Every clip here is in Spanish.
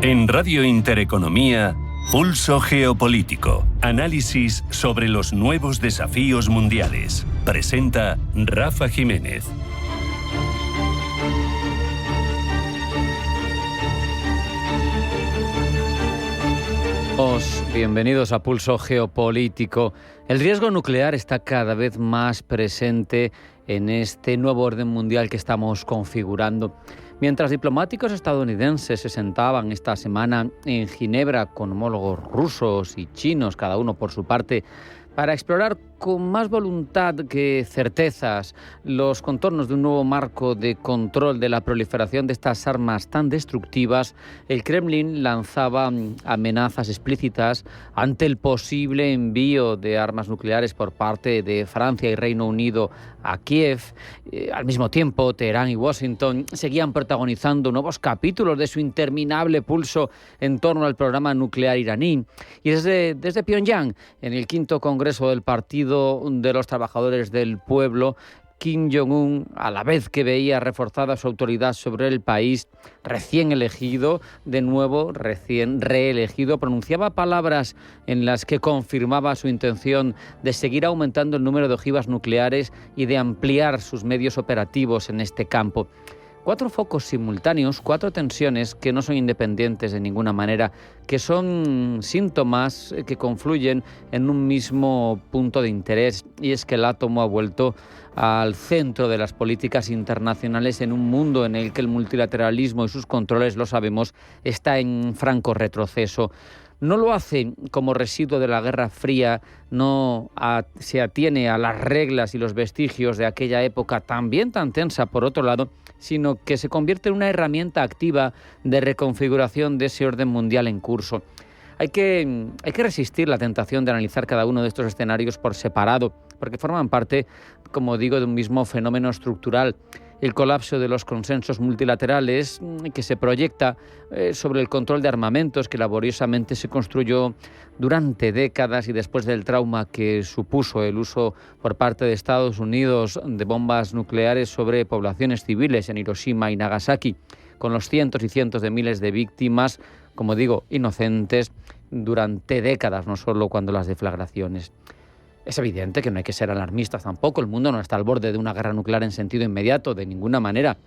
En Radio Intereconomía, Pulso Geopolítico. Análisis sobre los nuevos desafíos mundiales. Presenta Rafa Jiménez. Bienvenidos a Pulso Geopolítico. El riesgo nuclear está cada vez más presente en este nuevo orden mundial que estamos configurando. Mientras diplomáticos estadounidenses se sentaban esta semana en Ginebra con homólogos rusos y chinos, cada uno por su parte, para explorar con más voluntad que certezas los contornos de un nuevo marco de control de la proliferación de estas armas tan destructivas, el Kremlin lanzaba amenazas explícitas ante el posible envío de armas nucleares por parte de Francia y Reino Unido a Kiev. Al mismo tiempo, Teherán y Washington seguían protagonizando nuevos capítulos de su interminable pulso en torno al programa nuclear iraní. Y desde Pyongyang, en el quinto Congreso del Partido de los Trabajadores del Pueblo, Kim Jong-un, a la vez que veía reforzada su autoridad sobre el país, recién elegido, de nuevo recién reelegido, pronunciaba palabras en las que confirmaba su intención de seguir aumentando el número de ojivas nucleares y de ampliar sus medios operativos en este campo. 4 focos simultáneos, 4 tensiones que no son independientes de ninguna manera, que son síntomas que confluyen en un mismo punto de interés, y es que el átomo ha vuelto al centro de las políticas internacionales en un mundo en el que el multilateralismo y sus controles, lo sabemos, está en franco retroceso. No lo hace como residuo de la Guerra Fría, se atiene a las reglas y los vestigios de aquella época también tan tensa por otro lado, sino que se convierte en una herramienta activa de reconfiguración de ese orden mundial en curso. Hay que resistir la tentación de analizar cada uno de estos escenarios por separado, porque forman parte, como digo, de un mismo fenómeno estructural. El colapso de los consensos multilaterales que se proyecta sobre el control de armamentos que laboriosamente se construyó durante décadas y después del trauma que supuso el uso por parte de Estados Unidos de bombas nucleares sobre poblaciones civiles en Hiroshima y Nagasaki, con los cientos y cientos de miles de víctimas, como digo, inocentes, durante décadas, no solo cuando las deflagraciones. Es evidente que no hay que ser alarmistas tampoco, el mundo no está al borde de una guerra nuclear en sentido inmediato, de ninguna manera,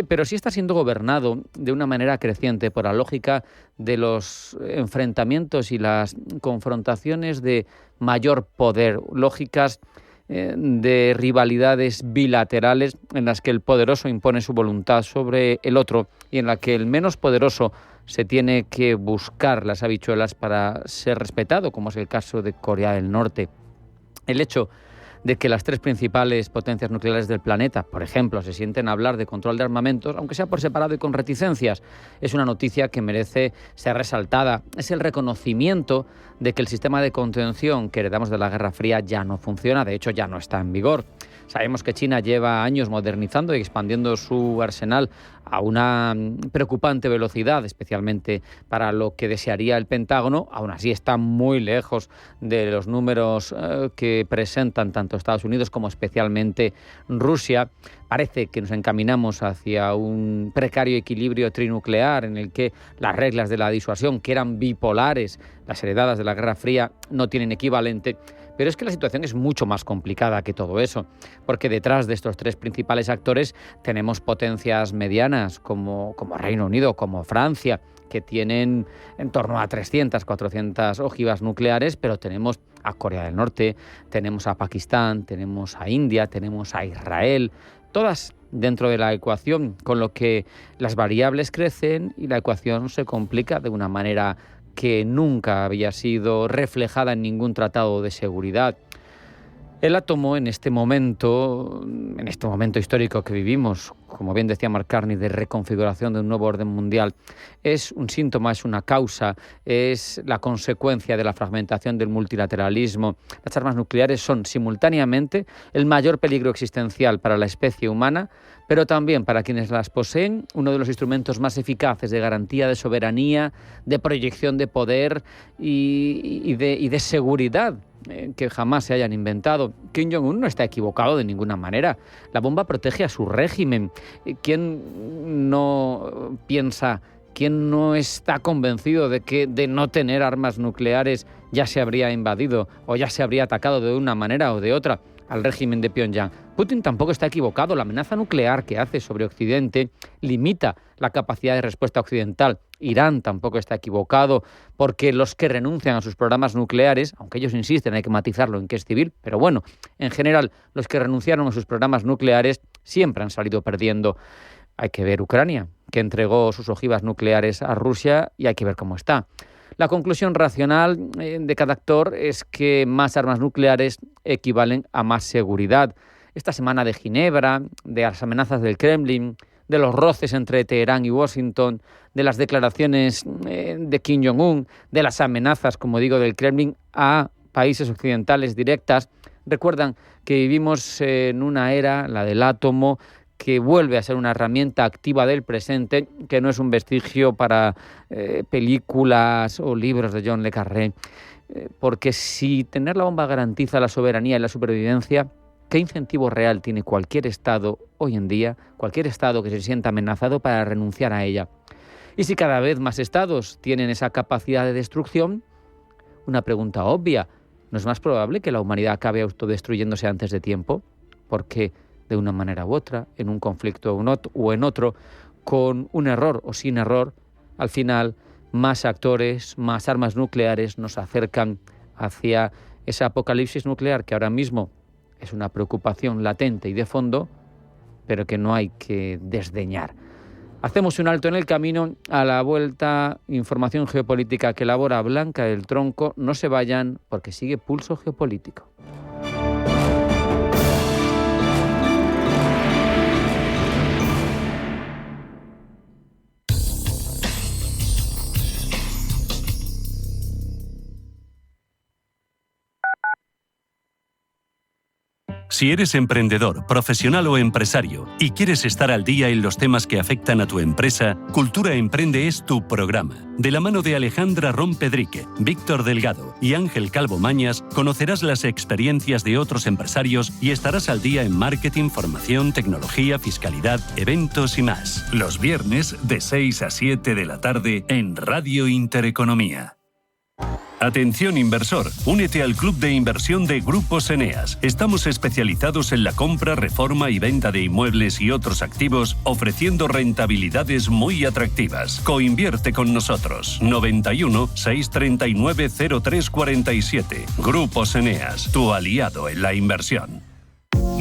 pero sí está siendo gobernado de una manera creciente por la lógica de los enfrentamientos y las confrontaciones de mayor poder, lógicas de rivalidades bilaterales en las que el poderoso impone su voluntad sobre el otro y en la que el menos poderoso se tiene que buscar las habichuelas para ser respetado, como es el caso de Corea del Norte. El hecho de que las 3 principales potencias nucleares del planeta, por ejemplo, se sienten a hablar de control de armamentos, aunque sea por separado y con reticencias, es una noticia que merece ser resaltada. Es el reconocimiento de que el sistema de contención que heredamos de la Guerra Fría ya no funciona, de hecho ya no está en vigor. Sabemos que China lleva años modernizando y expandiendo su arsenal a una preocupante velocidad, especialmente para lo que desearía el Pentágono. Aún así está muy lejos de los números que presentan tanto Estados Unidos como especialmente Rusia. Parece que nos encaminamos hacia un precario equilibrio trinuclear en el que las reglas de la disuasión, que eran bipolares, las heredadas de la Guerra Fría, no tienen equivalente. Pero es que la situación es mucho más complicada que todo eso, porque detrás de estos 3 principales actores tenemos potencias medianas como Reino Unido, como Francia, que tienen en torno a 300, 400 ojivas nucleares, pero tenemos a Corea del Norte, tenemos a Pakistán, tenemos a India, tenemos a Israel, todas dentro de la ecuación, con lo que las variables crecen y la ecuación se complica de una manera que nunca había sido reflejada en ningún tratado de seguridad. El átomo en este momento histórico que vivimos, como bien decía Mark Carney, de reconfiguración de un nuevo orden mundial, es un síntoma, es una causa, es la consecuencia de la fragmentación del multilateralismo. Las armas nucleares son simultáneamente el mayor peligro existencial para la especie humana, pero también para quienes las poseen, uno de los instrumentos más eficaces de garantía de soberanía, de proyección de poder y de seguridad que jamás se hayan inventado. Kim Jong-un no está equivocado de ninguna manera. La bomba protege a su régimen. ¿Quién no piensa ¿Quién no está convencido de que de no tener armas nucleares ya se habría invadido o ya se habría atacado de una manera o de otra al régimen de Pyongyang? Putin tampoco está equivocado. La amenaza nuclear que hace sobre Occidente limita la capacidad de respuesta occidental. Irán tampoco está equivocado, porque los que renuncian a sus programas nucleares, aunque ellos insisten, hay que matizarlo en que es civil, pero bueno, en general, los que renunciaron a sus programas nucleares siempre han salido perdiendo. Hay que ver Ucrania, que entregó sus ojivas nucleares a Rusia, y hay que ver cómo está. La conclusión racional de cada actor es que más armas nucleares equivalen a más seguridad. Esta semana de Ginebra, de las amenazas del Kremlin, de los roces entre Teherán y Washington, de las declaraciones de Kim Jong-un, de las amenazas, como digo, del Kremlin a países occidentales directas, recuerdan que vivimos en una era, la del átomo, que vuelve a ser una herramienta activa del presente, que no es un vestigio para películas o libros de John le Carré. Porque si tener la bomba garantiza la soberanía y la supervivencia, ¿qué incentivo real tiene cualquier Estado hoy en día, cualquier Estado que se sienta amenazado para renunciar a ella? Y si cada vez más Estados tienen esa capacidad de destrucción, una pregunta obvia, ¿no es más probable que la humanidad acabe autodestruyéndose antes de tiempo? Porque de una manera u otra, en un conflicto o en otro, con un error o sin error, al final más actores, más armas nucleares nos acercan hacia ese apocalipsis nuclear que ahora mismo es una preocupación latente y de fondo, pero que no hay que desdeñar. Hacemos un alto en el camino. A la vuelta, información geopolítica que elabora Blanca del Tronco. No se vayan, porque sigue Pulso Geopolítico. Si eres emprendedor, profesional o empresario y quieres estar al día en los temas que afectan a tu empresa, Cultura Emprende es tu programa. De la mano de Alejandra Rompedrique, Víctor Delgado y Ángel Calvo Mañas, conocerás las experiencias de otros empresarios y estarás al día en marketing, formación, tecnología, fiscalidad, eventos y más. Los viernes de 6 a 7 de la tarde en Radio Intereconomía. Atención inversor, únete al club de inversión de Grupos Eneas. Estamos especializados en la compra, reforma y venta de inmuebles y otros activos, ofreciendo rentabilidades muy atractivas. Coinvierte con nosotros. 91 639 0347. Grupos Eneas, tu aliado en la inversión.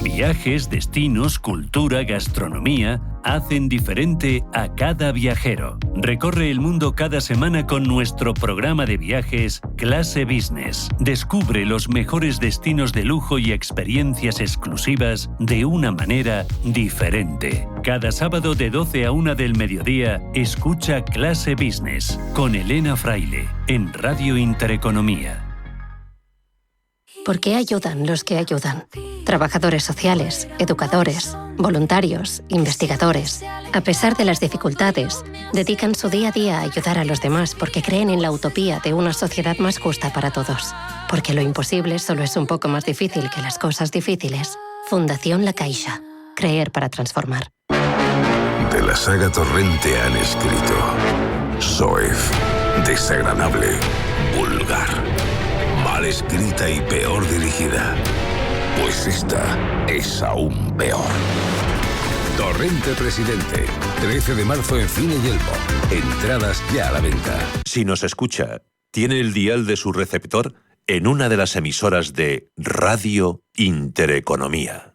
Viajes, destinos, cultura, gastronomía hacen diferente a cada viajero. Recorre el mundo cada semana con nuestro programa de viajes Clase Business. Descubre los mejores destinos de lujo y experiencias exclusivas de una manera diferente. Cada sábado de 12 a 1 del mediodía, escucha Clase Business con Elena Fraile en Radio Intereconomía. ¿Por qué ayudan los que ayudan? Trabajadores sociales, educadores, voluntarios, investigadores. A pesar de las dificultades, dedican su día a día a ayudar a los demás porque creen en la utopía de una sociedad más justa para todos. Porque lo imposible solo es un poco más difícil que las cosas difíciles. Fundación La Caixa. Creer para transformar. De la saga Torrente han escrito soez, desagradable, vulgar, mal escrita y peor dirigida. Pues esta es aún peor. Torrente Presidente, 13 de marzo en Cine Yelmo. Entradas ya a la venta. Si nos escucha, tiene el dial de su receptor en una de las emisoras de Radio Intereconomía.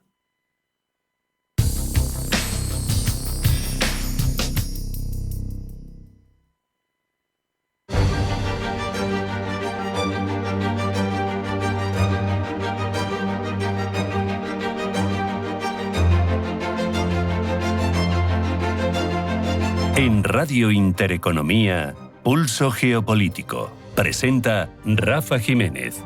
En Radio Intereconomía, Pulso Geopolítico. Presenta Rafa Jiménez.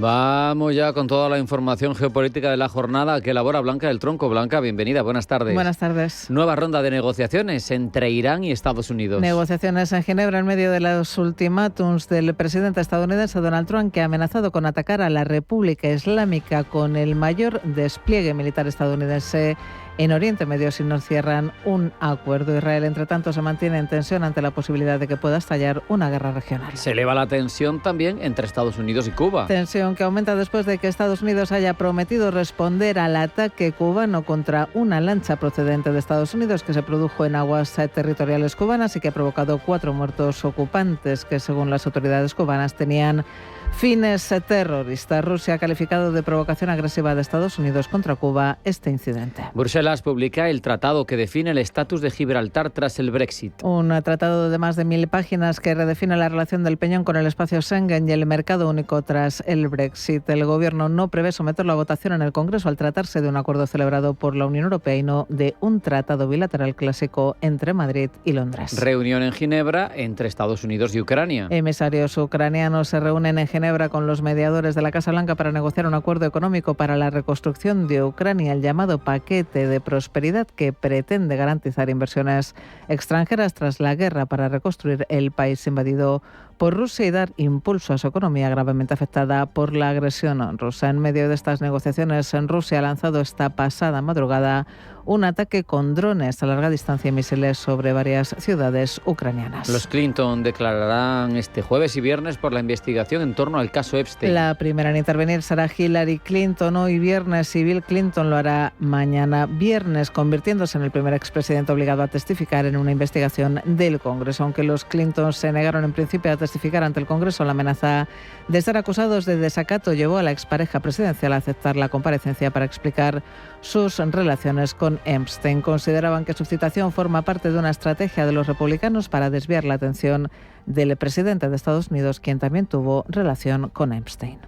Va Vamos ya con toda la información geopolítica de la jornada que elabora Blanca del Tronco. Blanca, bienvenida, buenas tardes. Buenas tardes. Nueva ronda de negociaciones entre Irán y Estados Unidos. Negociaciones en Ginebra en medio de los ultimátums del presidente estadounidense Donald Trump, que ha amenazado con atacar a la República Islámica con el mayor despliegue militar estadounidense en Oriente Medio si no cierran un acuerdo. Israel, entre tanto, se mantiene en tensión ante la posibilidad de que pueda estallar una guerra regional. Se eleva la tensión también entre Estados Unidos y Cuba. Tensión que aumenta después de que Estados Unidos haya prometido responder al ataque cubano contra una lancha procedente de Estados Unidos que se produjo en aguas territoriales cubanas y que ha provocado 4 muertos ocupantes que, según las autoridades cubanas, tenían fines terroristas. Rusia ha calificado de provocación agresiva de Estados Unidos contra Cuba este incidente. Bruselas publica el tratado que define el estatus de Gibraltar tras el Brexit. Un tratado de más de 1000 páginas que redefine la relación del Peñón con el espacio Schengen y el mercado único tras el Brexit. El Gobierno no prevé someterlo a votación en el Congreso al tratarse de un acuerdo celebrado por la Unión Europea y no de un tratado bilateral clásico entre Madrid y Londres. Reunión en Ginebra entre Estados Unidos y Ucrania. Emisarios ucranianos se reúnen en Ginebra con los mediadores de la Casa Blanca para negociar un acuerdo económico para la reconstrucción de Ucrania, el llamado paquete de prosperidad que pretende garantizar inversiones extranjeras tras la guerra para reconstruir el país invadido por Rusia y dar impulso a su economía gravemente afectada por la agresión rusa. En medio de estas negociaciones, Rusia ha lanzado esta pasada madrugada un ataque con drones a larga distancia y misiles sobre varias ciudades ucranianas. Los Clinton declararán este jueves y viernes por la investigación en torno al caso Epstein. La primera en intervenir será Hillary Clinton hoy viernes y Bill Clinton lo hará mañana viernes, convirtiéndose en el primer expresidente obligado a testificar en una investigación del Congreso. Aunque los Clinton se negaron en principio a testificar ante el Congreso, la amenaza de ser acusados de desacato llevó a la expareja presidencial a aceptar la comparecencia para explicar sus relaciones con Epstein. Consideraban que su citación forma parte de una estrategia de los republicanos para desviar la atención del presidente de Estados Unidos, quien también tuvo relación con Epstein.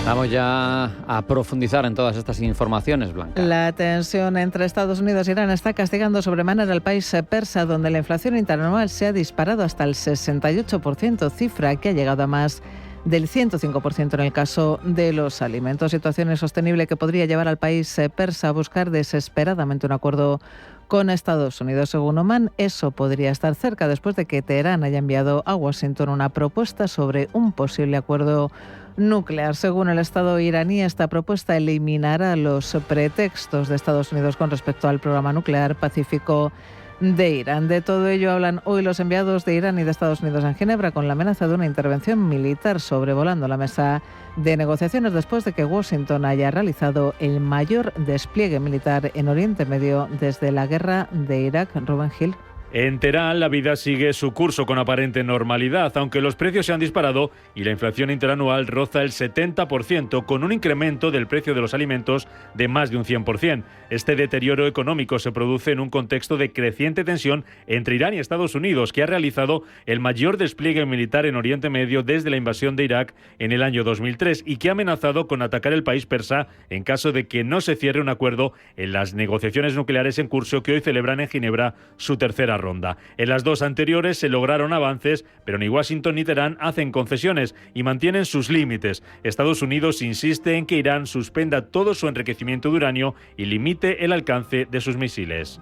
Vamos ya a profundizar en todas estas informaciones, Blanca. La tensión entre Estados Unidos e Irán está castigando sobremanera al país persa, donde la inflación interanual se ha disparado hasta el 68%, cifra que ha llegado a más del 105% en el caso de los alimentos. Situación insostenible que podría llevar al país persa a buscar desesperadamente un acuerdo con Estados Unidos. Según Oman, eso podría estar cerca después de que Teherán haya enviado a Washington una propuesta sobre un posible acuerdo nuclear. Según el Estado iraní, esta propuesta eliminará los pretextos de Estados Unidos con respecto al programa nuclear pacífico de Irán. De todo ello hablan hoy los enviados de Irán y de Estados Unidos en Ginebra, con la amenaza de una intervención militar sobrevolando la mesa de negociaciones después de que Washington haya realizado el mayor despliegue militar en Oriente Medio desde la guerra de Irak. Rubén Gil. En Teherán la vida sigue su curso con aparente normalidad, aunque los precios se han disparado y la inflación interanual roza el 70%, con un incremento del precio de los alimentos de más de un 100%. Este deterioro económico se produce en un contexto de creciente tensión entre Irán y Estados Unidos, que ha realizado el mayor despliegue militar en Oriente Medio desde la invasión de Irak en el año 2003 y que ha amenazado con atacar el país persa en caso de que no se cierre un acuerdo en las negociaciones nucleares en curso que hoy celebran en Ginebra su tercera ronda. En las dos anteriores se lograron avances, pero ni Washington ni Teherán hacen concesiones y mantienen sus límites. Estados Unidos insiste en que Irán suspenda todo su enriquecimiento de uranio y limite el alcance de sus misiles.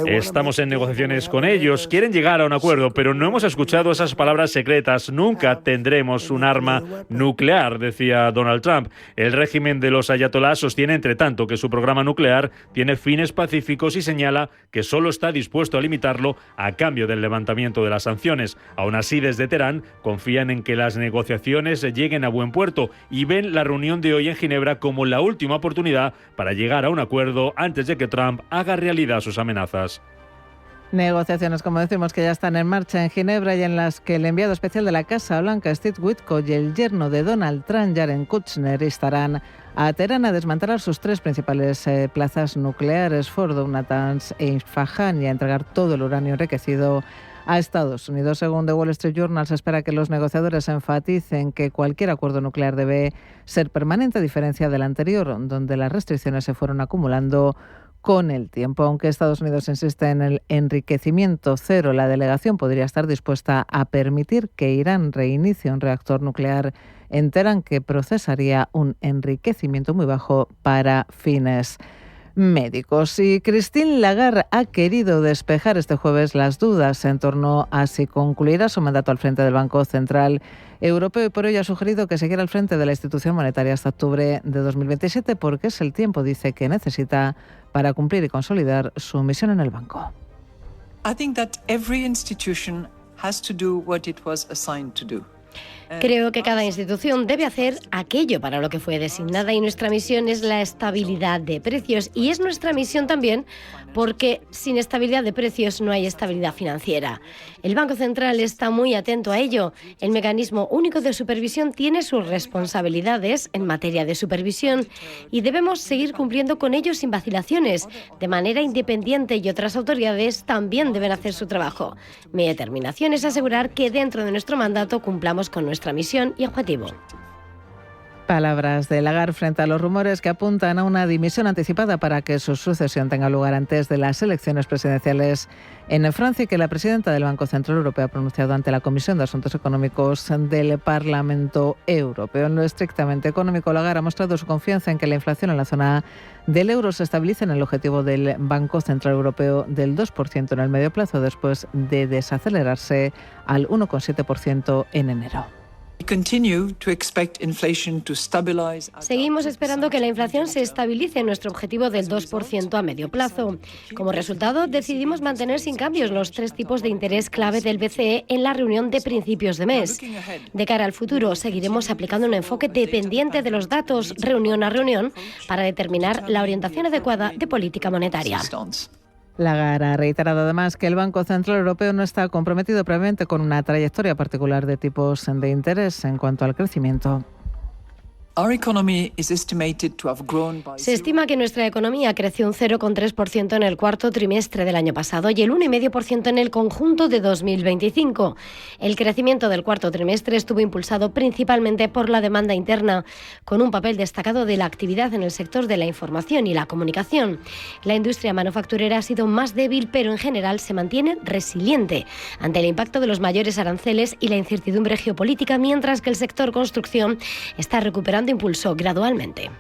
Estamos en negociaciones con ellos, quieren llegar a un acuerdo, pero no hemos escuchado esas palabras secretas. Nunca tendremos un arma nuclear, decía Donald Trump. El régimen de los ayatolás sostiene, entre tanto, que su programa nuclear tiene fines pacíficos y señala que solo está dispuesto a limitarlo a cambio del levantamiento de las sanciones. Aún así, desde Teherán confían en que las negociaciones lleguen a buen puerto y ven la reunión de hoy en Ginebra como la última oportunidad para llegar a un acuerdo antes de que Trump haga realidad sus amenazas. Negociaciones, como decimos, que ya están en marcha en Ginebra y en las que el enviado especial de la Casa Blanca, Steve Witkoff, y el yerno de Donald Trump, Jared Kushner, estarán a Teherán a desmantelar sus tres principales plazas nucleares, Fordo, Natanz e Isfahan, y a entregar todo el uranio enriquecido a Estados Unidos. Según The Wall Street Journal, se espera que los negociadores enfaticen que cualquier acuerdo nuclear debe ser permanente, a diferencia del anterior, donde las restricciones se fueron acumulando con el tiempo. Aunque Estados Unidos insiste en el enriquecimiento cero, la delegación podría estar dispuesta a permitir que Irán reinicie un reactor nuclear en Teherán, que procesaría un enriquecimiento muy bajo para fines médicos. Y Christine Lagarde ha querido despejar este jueves las dudas en torno a si concluirá su mandato al frente del Banco Central Europeo, y por ello ha sugerido que siguiera al frente de la institución monetaria hasta octubre de 2027, porque es el tiempo, dice, que necesita para cumplir y consolidar su misión en el banco. I think that every institution has to do what it was assigned to do. Creo que cada institución debe hacer aquello para lo que fue designada, y nuestra misión es la estabilidad de precios, y es nuestra misión también porque sin estabilidad de precios no hay estabilidad financiera. El Banco Central está muy atento a ello. El Mecanismo Único de Supervisión tiene sus responsabilidades en materia de supervisión y debemos seguir cumpliendo con ello sin vacilaciones, de manera independiente, y otras autoridades también deben hacer su trabajo. Mi determinación es asegurar que dentro de nuestro mandato cumplamos con nuestra misión y objetivo. Palabras de Lagarde frente a los rumores que apuntan a una dimisión anticipada para que su sucesión tenga lugar antes de las elecciones presidenciales en Francia, y que la presidenta del Banco Central Europeo ha pronunciado ante la Comisión de Asuntos Económicos del Parlamento Europeo. En lo estrictamente económico, Lagarde ha mostrado su confianza en que la inflación en la zona del euro se estabilice en el objetivo del Banco Central Europeo del 2% en el medio plazo, después de desacelerarse al 1,7% en enero. Seguimos esperando que la inflación se estabilice en nuestro objetivo del 2% a medio plazo. Como resultado, decidimos mantener sin cambios los 3 tipos de interés clave del BCE en la reunión de principios de mes. De cara al futuro, seguiremos aplicando un enfoque dependiente de los datos, reunión a reunión, para determinar la orientación adecuada de política monetaria. Lagarde ha reiterado además que el Banco Central Europeo no está comprometido previamente con una trayectoria particular de tipos de interés en cuanto al crecimiento. Se estima que nuestra economía creció un 0,3% en el cuarto trimestre del año pasado y el 1,5% en el conjunto de 2025. El crecimiento del cuarto trimestre estuvo impulsado principalmente por la demanda interna, con un papel destacado de la actividad en el sector de la información y la comunicación. La industria manufacturera ha sido más débil, pero en general se mantiene resiliente ante el impacto de los mayores aranceles y la incertidumbre geopolítica, mientras que el sector construcción está recuperando impulso gradualmente.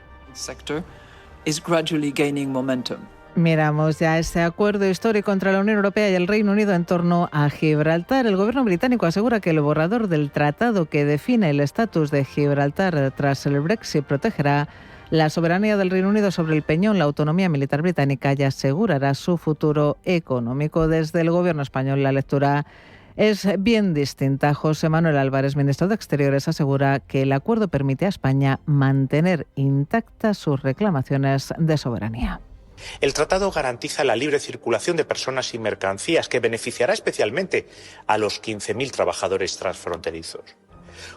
Miramos ya ese acuerdo histórico entre la Unión Europea y el Reino Unido en torno a Gibraltar. El gobierno británico asegura que el borrador del tratado que define el estatus de Gibraltar tras el Brexit protegerá la soberanía del Reino Unido sobre el peñón, la autonomía militar británica, y asegurará su futuro económico. Desde el gobierno español la lectura es bien distinta. José Manuel Álvarez, ministro de Exteriores, asegura que el acuerdo permite a España mantener intactas sus reclamaciones de soberanía. El tratado garantiza la libre circulación de personas y mercancías, que beneficiará especialmente a los 15.000 trabajadores transfronterizos.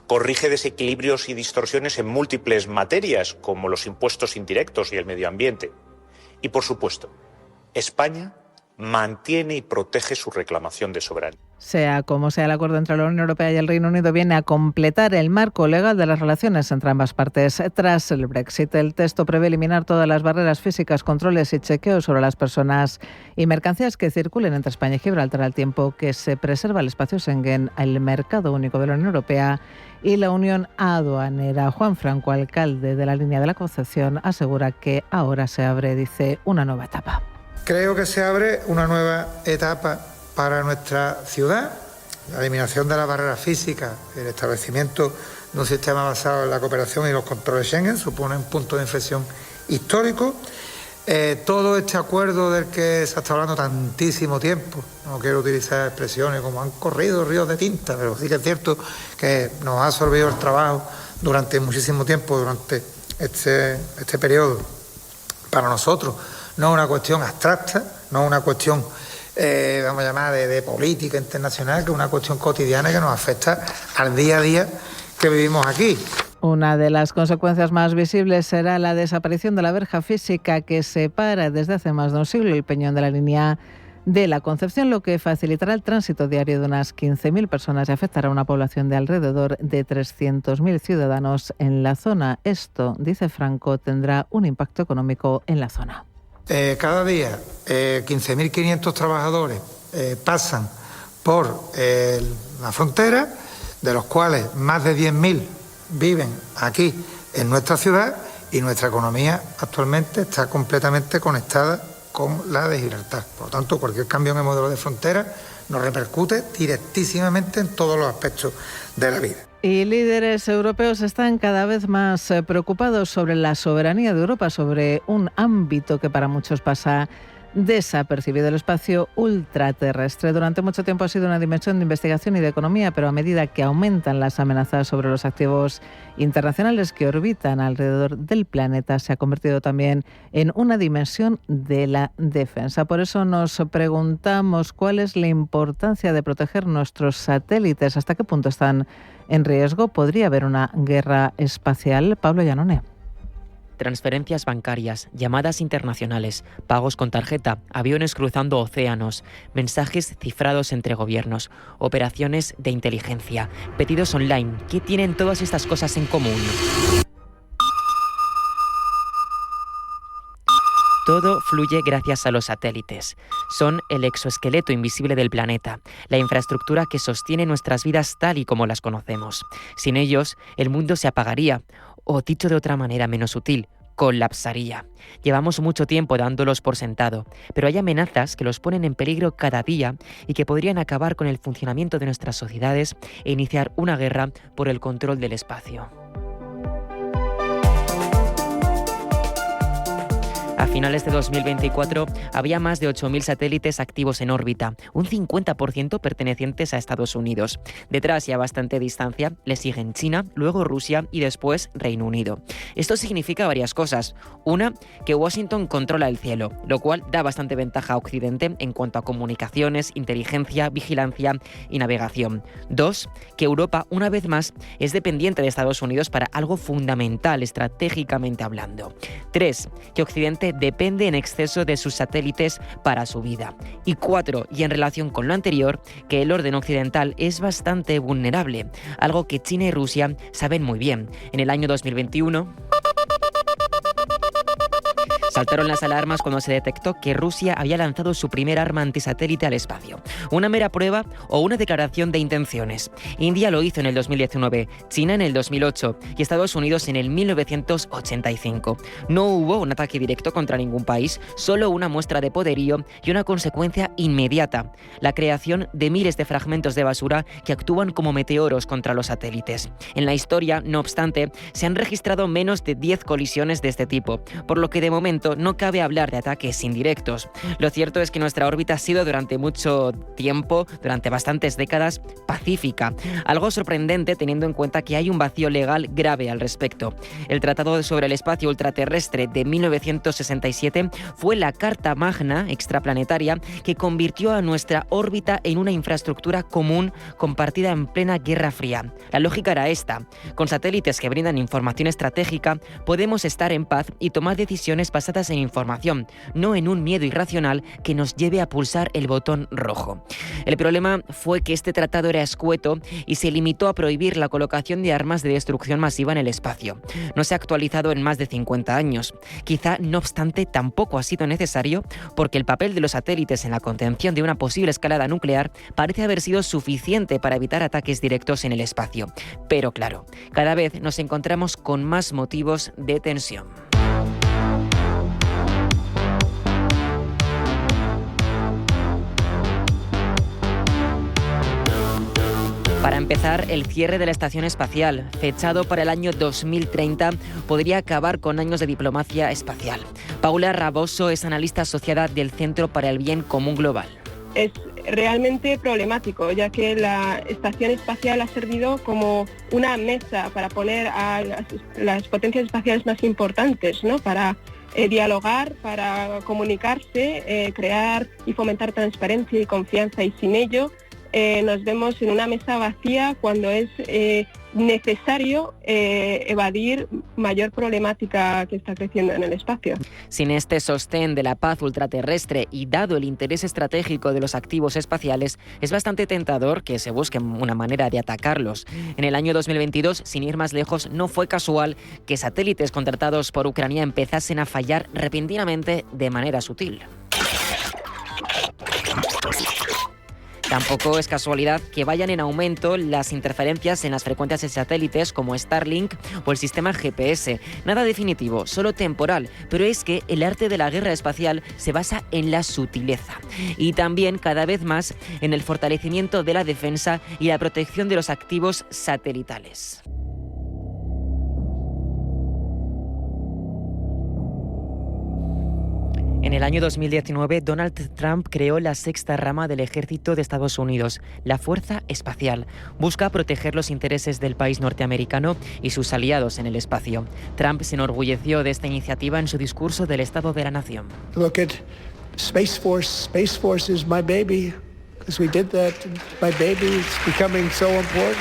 Corrige desequilibrios y distorsiones en múltiples materias, como los impuestos indirectos y el medio ambiente. Y, por supuesto, España mantiene y protege su reclamación de soberanía. Sea como sea, el acuerdo entre la Unión Europea y el Reino Unido viene a completar el marco legal de las relaciones entre ambas partes tras el Brexit. El texto prevé eliminar todas las barreras físicas, controles y chequeos sobre las personas y mercancías que circulen entre España y Gibraltar, al tiempo que se preserva el espacio Schengen, el mercado único de la Unión Europea y la Unión Aduanera. Juan Franco, alcalde de la Línea de la Concepción, asegura que ahora se abre, dice, una nueva etapa. Creo que se abre una nueva etapa para nuestra ciudad. La eliminación de las barreras físicas, el establecimiento de un sistema basado en la cooperación y los controles Schengen supone un punto de inflexión histórico. Todo este acuerdo del que se está hablando tantísimo tiempo, no quiero utilizar expresiones como han corrido ríos de tinta, pero sí que es cierto que nos ha absorbido el trabajo durante muchísimo tiempo, durante este periodo. Para nosotros no es una cuestión abstracta, no es una cuestión, vamos a llamar, de política internacional, que es una cuestión cotidiana que nos afecta al día a día que vivimos aquí. Una de las consecuencias más visibles será la desaparición de la verja física que separa desde hace más de un siglo el peñón de la línea de la Concepción, lo que facilitará el tránsito diario de unas 15.000 personas y afectará a una población de alrededor de 300.000 ciudadanos en la zona. Esto, dice Franco, tendrá un impacto económico en la zona. Cada día 15.500 trabajadores pasan por la frontera, de los cuales más de 10.000 viven aquí en nuestra ciudad, y nuestra economía actualmente está completamente conectada con la de Gibraltar. Por lo tanto, cualquier cambio en el modelo de frontera nos repercute directísimamente en todos los aspectos de la vida. Y líderes europeos están cada vez más preocupados sobre la soberanía de Europa, sobre un ámbito que para muchos pasa desapercibido. El espacio ultraterrestre durante mucho tiempo ha sido una dimensión de investigación y de economía, pero a medida que aumentan las amenazas sobre los activos internacionales que orbitan alrededor del planeta, se ha convertido también en una dimensión de la defensa. Por eso nos preguntamos cuál es la importancia de proteger nuestros satélites, hasta qué punto están en riesgo. ¿Podría haber una guerra espacial? Pablo Llanone. Transferencias bancarias, llamadas internacionales, pagos con tarjeta, aviones cruzando océanos, mensajes cifrados entre gobiernos, operaciones de inteligencia, pedidos online. ¿Qué tienen todas estas cosas en común? Todo fluye gracias a los satélites. Son el exoesqueleto invisible del planeta, la infraestructura que sostiene nuestras vidas tal y como las conocemos. Sin ellos, el mundo se apagaría, o dicho de otra manera menos sutil, colapsaría. Llevamos mucho tiempo dándolos por sentado, pero hay amenazas que los ponen en peligro cada día y que podrían acabar con el funcionamiento de nuestras sociedades e iniciar una guerra por el control del espacio. A finales de 2024 había más de 8.000 satélites activos en órbita, un 50% pertenecientes a Estados Unidos. Detrás y a bastante distancia le siguen China, luego Rusia y después Reino Unido. Esto significa varias cosas. Una, que Washington controla el cielo, lo cual da bastante ventaja a Occidente en cuanto a comunicaciones, inteligencia, vigilancia y navegación. Dos, que Europa, una vez más, es dependiente de Estados Unidos para algo fundamental estratégicamente hablando. Tres, que Occidente depende en exceso de sus satélites para su vida. Y 4, y en relación con lo anterior, que el orden occidental es bastante vulnerable, algo que China y Rusia saben muy bien. En el año 2021... saltaron las alarmas cuando se detectó que Rusia había lanzado su primer arma antisatélite al espacio. ¿Una mera prueba o una declaración de intenciones? India lo hizo en el 2019, China en el 2008 y Estados Unidos en el 1985. No hubo un ataque directo contra ningún país, solo una muestra de poderío y una consecuencia inmediata: la creación de miles de fragmentos de basura que actúan como meteoros contra los satélites. En la historia, no obstante, se han registrado menos de 10 colisiones de este tipo, por lo que de momento no cabe hablar de ataques indirectos. Lo cierto es que nuestra órbita ha sido durante mucho tiempo, durante bastantes décadas, pacífica. Algo sorprendente teniendo en cuenta que hay un vacío legal grave al respecto. El Tratado sobre el Espacio Ultraterrestre de 1967 fue la carta magna extraplanetaria que convirtió a nuestra órbita en una infraestructura común compartida en plena Guerra Fría. La lógica era esta: con satélites que brindan información estratégica podemos estar en paz y tomar decisiones basadas en información, no en un miedo irracional que nos lleve a pulsar el botón rojo. El problema fue que este tratado era escueto y se limitó a prohibir la colocación de armas de destrucción masiva en el espacio. No se ha actualizado en más de 50 años. Quizá, no obstante, tampoco ha sido necesario, porque el papel de los satélites en la contención de una posible escalada nuclear parece haber sido suficiente para evitar ataques directos en el espacio. Pero claro, cada vez nos encontramos con más motivos de tensión. Para empezar, el cierre de la estación espacial, fechado para el año 2030, podría acabar con años de diplomacia espacial. Paula Raboso es analista asociada del Centro para el Bien Común Global. Es realmente problemático, ya que la estación espacial ha servido como una mesa para poner a las potencias espaciales más importantes, ¿no? Para dialogar, para comunicarse, crear y fomentar transparencia y confianza, y sin ello nos vemos en una mesa vacía cuando es necesario evadir mayor problemática que está creciendo en el espacio. Sin este sostén de la paz ultraterrestre y dado el interés estratégico de los activos espaciales, es bastante tentador que se busque una manera de atacarlos. En el año 2022, sin ir más lejos, no fue casual que satélites contratados por Ucrania empezasen a fallar repentinamente de manera sutil. Tampoco es casualidad que vayan en aumento las interferencias en las frecuencias de satélites como Starlink o el sistema GPS. Nada definitivo, solo temporal, pero es que el arte de la guerra espacial se basa en la sutileza y también cada vez más en el fortalecimiento de la defensa y la protección de los activos satelitales. En el año 2019, Donald Trump creó la sexta rama del ejército de Estados Unidos, la Fuerza Espacial. Busca proteger los intereses del país norteamericano y sus aliados en el espacio. Trump se enorgulleció de esta iniciativa en su discurso del Estado de la Nación. Look at Space Force. Space Force is my baby. Because we did that. My baby is becoming so important.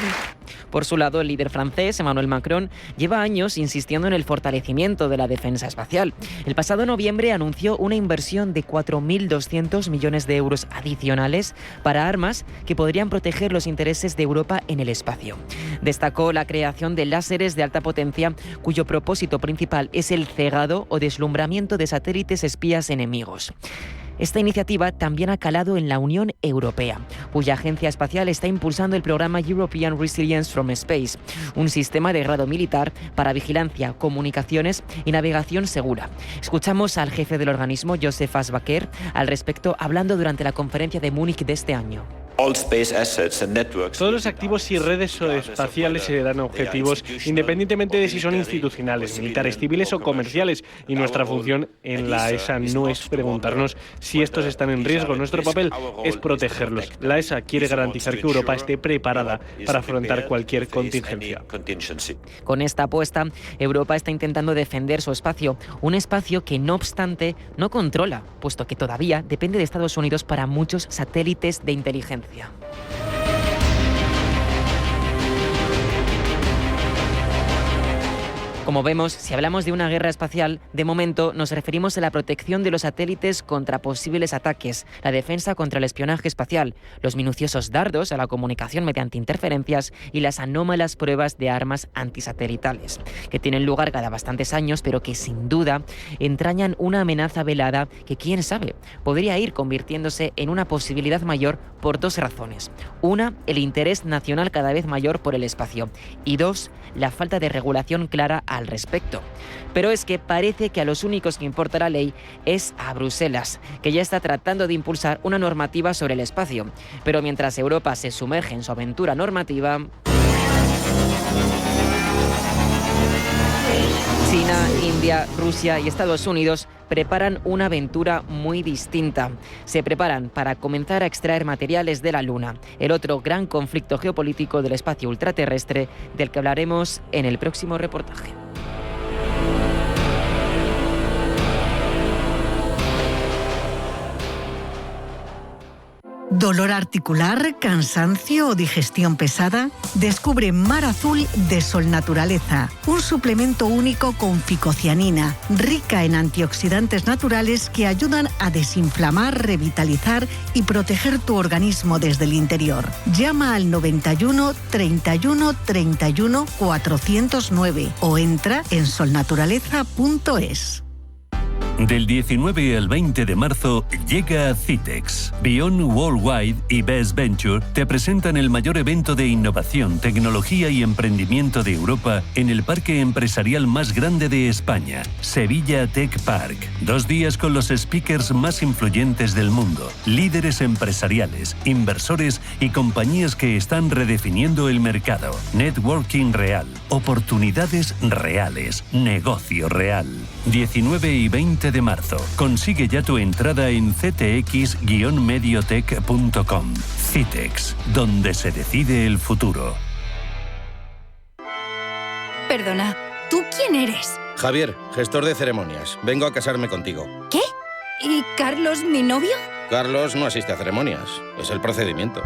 Por su lado, el líder francés, Emmanuel Macron, lleva años insistiendo en el fortalecimiento de la defensa espacial. El pasado noviembre anunció una inversión de 4.200 millones de euros adicionales para armas que podrían proteger los intereses de Europa en el espacio. Destacó la creación de láseres de alta potencia, cuyo propósito principal es el cegado o deslumbramiento de satélites espías enemigos. Esta iniciativa también ha calado en la Unión Europea, cuya agencia espacial está impulsando el programa European Resilience from Space, un sistema de grado militar para vigilancia, comunicaciones y navegación segura. Escuchamos al jefe del organismo, Joseph Asbacher, al respecto, hablando durante la conferencia de Múnich de este año. Todos los activos y redes espaciales serán objetivos independientemente de si son institucionales, militares, civiles o comerciales. Y nuestra función en la ESA no es preguntarnos si estos están en riesgo. Nuestro papel es protegerlos. La ESA quiere garantizar que Europa esté preparada para afrontar cualquier contingencia. Con esta apuesta, Europa está intentando defender su espacio, un espacio que no obstante no controla, puesto que todavía depende de Estados Unidos para muchos satélites de inteligencia. Como vemos, si hablamos de una guerra espacial, de momento nos referimos a la protección de los satélites contra posibles ataques, la defensa contra el espionaje espacial, los minuciosos dardos a la comunicación mediante interferencias y las anómalas pruebas de armas antisatelitales, que tienen lugar cada bastantes años, pero que sin duda entrañan una amenaza velada que, quién sabe, podría ir convirtiéndose en una posibilidad mayor por dos razones. Una, el interés nacional cada vez mayor por el espacio. Y dos, la falta de regulación clara al respecto. Pero es que parece que a los únicos que importa la ley es a Bruselas, que ya está tratando de impulsar una normativa sobre el espacio. Pero mientras Europa se sumerge en su aventura normativa, China, India, Rusia y Estados Unidos preparan una aventura muy distinta. Se preparan para comenzar a extraer materiales de la Luna, el otro gran conflicto geopolítico del espacio ultraterrestre del que hablaremos en el próximo reportaje. ¿Dolor articular, cansancio o digestión pesada? Descubre Mar Azul de Sol Naturaleza, un suplemento único con ficocianina, rica en antioxidantes naturales que ayudan a desinflamar, revitalizar y proteger tu organismo desde el interior. Llama al 91 31 31 409 o entra en solnaturaleza.es. Del 19 al 20 de marzo llega Citex. Beyond Worldwide y Best Venture te presentan el mayor evento de innovación, tecnología y emprendimiento de Europa en el parque empresarial más grande de España, Sevilla Tech Park. 2 días con los speakers más influyentes del mundo, líderes empresariales, inversores y compañías que están redefiniendo el mercado. Networking real, oportunidades reales, negocio real. 19 y 20 de marzo. Consigue ya tu entrada en ctx-mediotech.com. Citex, donde se decide el futuro. Perdona, ¿tú quién eres? Javier, gestor de ceremonias. Vengo a casarme contigo. ¿Qué? ¿Y Carlos, mi novio? Carlos no asiste a ceremonias, es el procedimiento.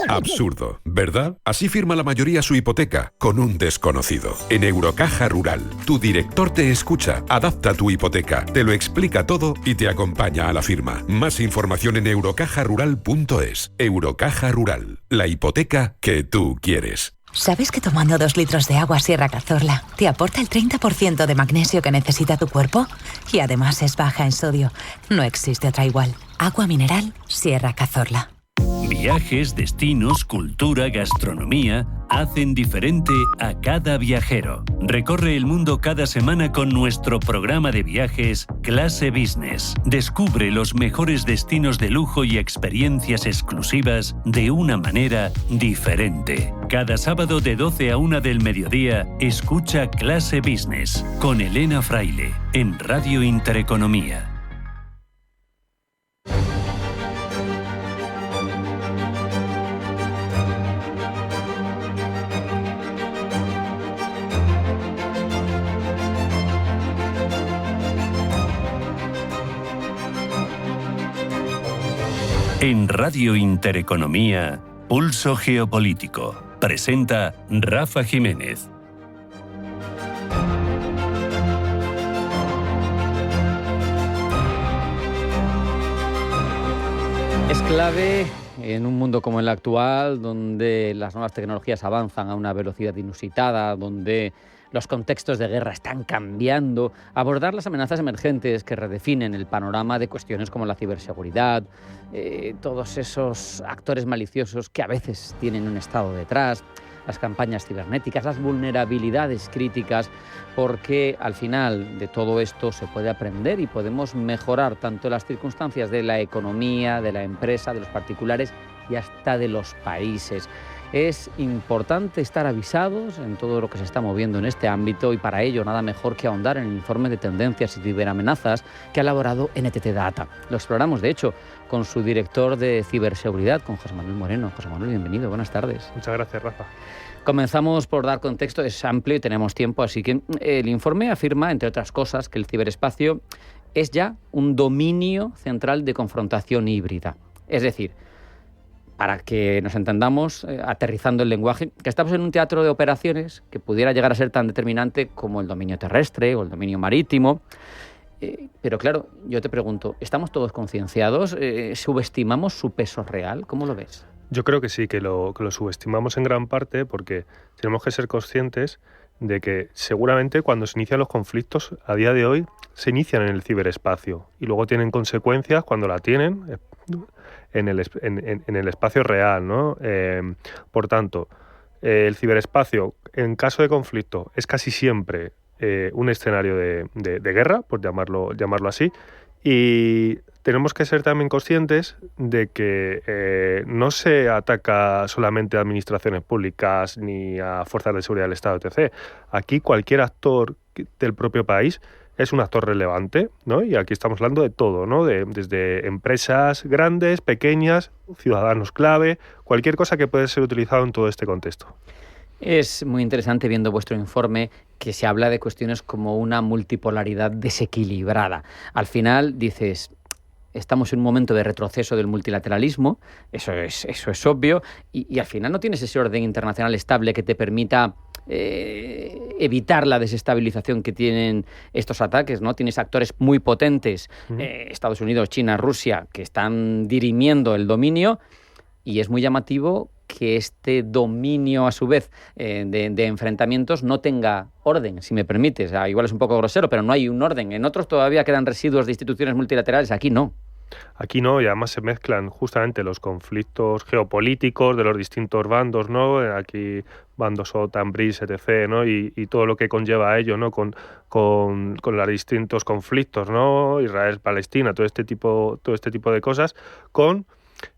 Absurdo, ¿verdad? Así firma la mayoría su hipoteca, con un desconocido. En Eurocaja Rural, tu director te escucha, adapta tu hipoteca, te lo explica todo y te acompaña a la firma. Más información en eurocajarural.es. Eurocaja Rural, la hipoteca que tú quieres. ¿Sabes que tomando 2 litros de agua Sierra Cazorla te aporta el 30% de magnesio que necesita tu cuerpo? Y además es baja en sodio. No existe otra igual. Agua mineral Sierra Cazorla. Viajes, destinos, cultura, gastronomía hacen diferente a cada viajero. Recorre el mundo cada semana con nuestro programa de viajes Clase Business. Descubre los mejores destinos de lujo y experiencias exclusivas de una manera diferente. Cada sábado de 12 a 1 del mediodía, escucha Clase Business con Elena Fraile en Radio Intereconomía. En Radio Intereconomía, Pulso Geopolítico. Presenta Rafa Jiménez. Es clave en un mundo como el actual, donde las nuevas tecnologías avanzan a una velocidad inusitada, donde los contextos de guerra están cambiando, abordar las amenazas emergentes que redefinen el panorama de cuestiones como la ciberseguridad, todos esos actores maliciosos que a veces tienen un Estado detrás, las campañas cibernéticas, las vulnerabilidades críticas, porque al final de todo esto se puede aprender y podemos mejorar tanto las circunstancias de la economía, de la empresa, de los particulares y hasta de los países. Es importante estar avisados en todo lo que se está moviendo en este ámbito y para ello nada mejor que ahondar en el informe de tendencias y ciberamenazas que ha elaborado NTT Data. Lo exploramos, de hecho, con su director de ciberseguridad, con José Manuel Moreno. José Manuel, bienvenido, buenas tardes. Muchas gracias, Rafa. Comenzamos por dar contexto, es amplio y tenemos tiempo, así que el informe afirma, entre otras cosas, que el ciberespacio es ya un dominio central de confrontación híbrida. Es decir, para que nos entendamos, aterrizando el lenguaje, que estamos en un teatro de operaciones que pudiera llegar a ser tan determinante como el dominio terrestre o el dominio marítimo. Pero claro, yo te pregunto, ¿estamos todos concienciados? ¿Subestimamos su peso real? ¿Cómo lo ves? Yo creo que sí, que lo subestimamos en gran parte porque tenemos que ser conscientes de que seguramente cuando se inician los conflictos a día de hoy se inician en el ciberespacio y luego tienen consecuencias cuando la tienen en el espacio real, ¿no? Por tanto, el ciberespacio en caso de conflicto es casi siempre un escenario de guerra, por llamarlo así, y tenemos que ser también conscientes de que no se ataca solamente a administraciones públicas ni a fuerzas de seguridad del Estado, etc. Aquí cualquier actor del propio país es un actor relevante, ¿no? Y aquí estamos hablando de todo, ¿no? Desde empresas grandes, pequeñas, ciudadanos clave, cualquier cosa que puede ser utilizado en todo este contexto. Es muy interesante viendo vuestro informe que se habla de cuestiones como una multipolaridad desequilibrada. Al final dices, estamos en un momento de retroceso del multilateralismo, eso es obvio, y al final no tienes ese orden internacional estable que te permita evitar la desestabilización que tienen estos ataques, ¿no? Tienes actores muy potentes, Estados Unidos, China, Rusia, que están dirimiendo el dominio, y es muy llamativo que este dominio, a su vez, de enfrentamientos no tenga orden, si me permites. Igual es un poco grosero, pero no hay un orden. En otros todavía quedan residuos de instituciones multilaterales, aquí no. Aquí no, y además se mezclan justamente los conflictos geopolíticos de los distintos bandos, ¿no? Aquí bandos OTAN, BRICS, etc., ¿no? Y todo lo que conlleva a ello, ¿no? Con los distintos conflictos, ¿no? Israel, Palestina, todo este tipo de cosas, con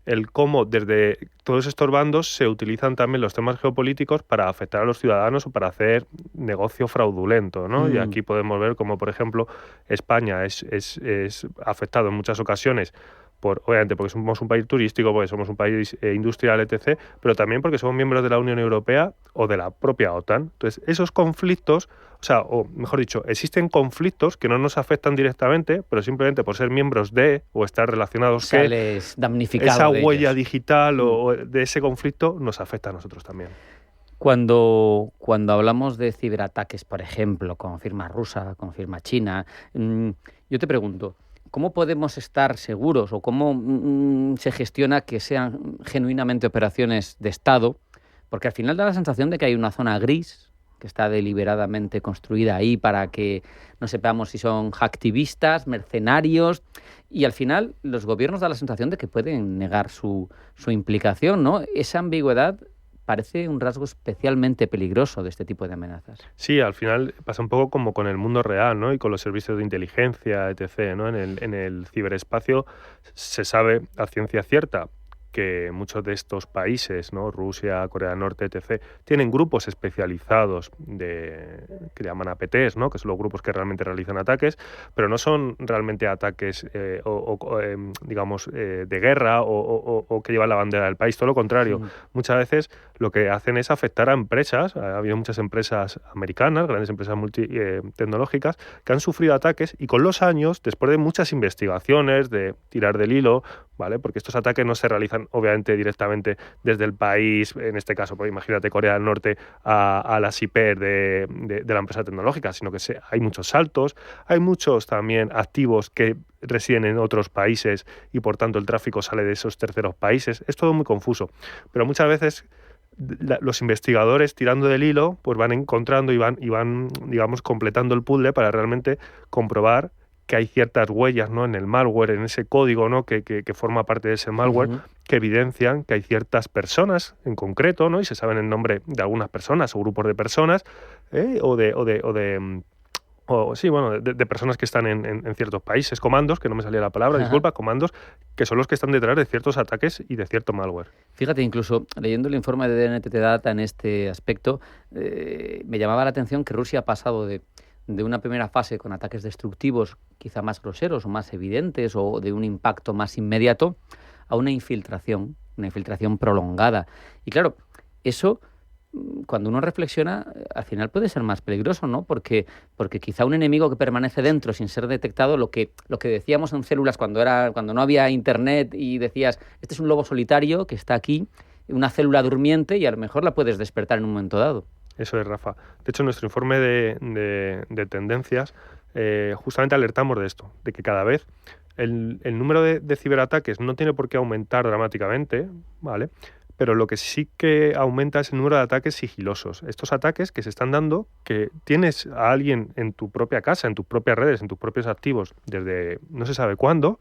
el cómo desde todos estos bandos se utilizan también los temas geopolíticos para afectar a los ciudadanos o para hacer negocio fraudulento, ¿no? Y aquí podemos ver cómo, por ejemplo, España es afectado en muchas ocasiones obviamente porque somos un país turístico, porque somos un país industrial, etc., pero también porque somos miembros de la Unión Europea o de la propia OTAN. Entonces, esos conflictos, o mejor dicho, existen conflictos que no nos afectan directamente, pero simplemente por ser miembros de o estar relacionados sales damnificado esa de huella ellos. digital o de ese conflicto nos afecta a nosotros también. Cuando hablamos de ciberataques, por ejemplo, con firma rusa, con firma china, yo te pregunto, ¿cómo podemos estar seguros o cómo se gestiona que sean genuinamente operaciones de Estado? Porque al final da la sensación de que hay una zona gris que está deliberadamente construida ahí para que no sepamos si son hacktivistas, mercenarios, y al final los gobiernos dan la sensación de que pueden negar su implicación, ¿no? Esa ambigüedad parece un rasgo especialmente peligroso de este tipo de amenazas. Sí, al final pasa un poco como con el mundo real, ¿no? Y con los servicios de inteligencia, etc., ¿no? En el ciberespacio se sabe a ciencia cierta que muchos de estos países, ¿no? Rusia, Corea del Norte, etc., tienen grupos especializados que llaman APTs, ¿no? Que son los grupos que realmente realizan ataques, pero no son realmente ataques digamos, de guerra o que llevan la bandera del país, todo lo contrario. Sí. Muchas veces lo que hacen es afectar a empresas. Ha habido muchas empresas americanas, grandes empresas tecnológicas, que han sufrido ataques y con los años, después de muchas investigaciones, de tirar del hilo, ¿vale? Porque estos ataques no se realizan obviamente directamente desde el país, en este caso, pues imagínate Corea del Norte a las IP de la empresa tecnológica, sino que hay muchos saltos, hay muchos también activos que residen en otros países y por tanto el tráfico sale de esos terceros países. Es todo muy confuso, pero muchas veces los investigadores, tirando del hilo, pues van encontrando y van digamos, completando el puzzle para realmente comprobar que hay ciertas huellas, ¿no? En el malware, en ese código, ¿no? que forma parte de ese malware, que evidencian que hay ciertas personas en concreto, ¿no? Y se saben el nombre de algunas personas o grupos de personas, de personas que están en ciertos países, comandos, que no me salía la palabra, disculpa, comandos, que son los que están detrás de ciertos ataques y de cierto malware. Fíjate, incluso leyendo el informe de DNTT Data en este aspecto, me llamaba la atención que Rusia ha pasado de una primera fase con ataques destructivos quizá más groseros o más evidentes o de un impacto más inmediato a una infiltración prolongada. Y claro, eso, cuando uno reflexiona, al final puede ser más peligroso, ¿no? Porque quizá un enemigo que permanece dentro sin ser detectado, lo que decíamos en células cuando no había internet y decías, este es un lobo solitario que está aquí, una célula durmiente y a lo mejor la puedes despertar en un momento dado. Eso es, Rafa. De hecho, en nuestro informe de tendencias justamente alertamos de esto, de que cada vez el número de ciberataques no tiene por qué aumentar dramáticamente, ¿vale? Pero lo que sí que aumenta es el número de ataques sigilosos. Estos ataques que se están dando, que tienes a alguien en tu propia casa, en tus propias redes, en tus propios activos, desde no se sabe cuándo,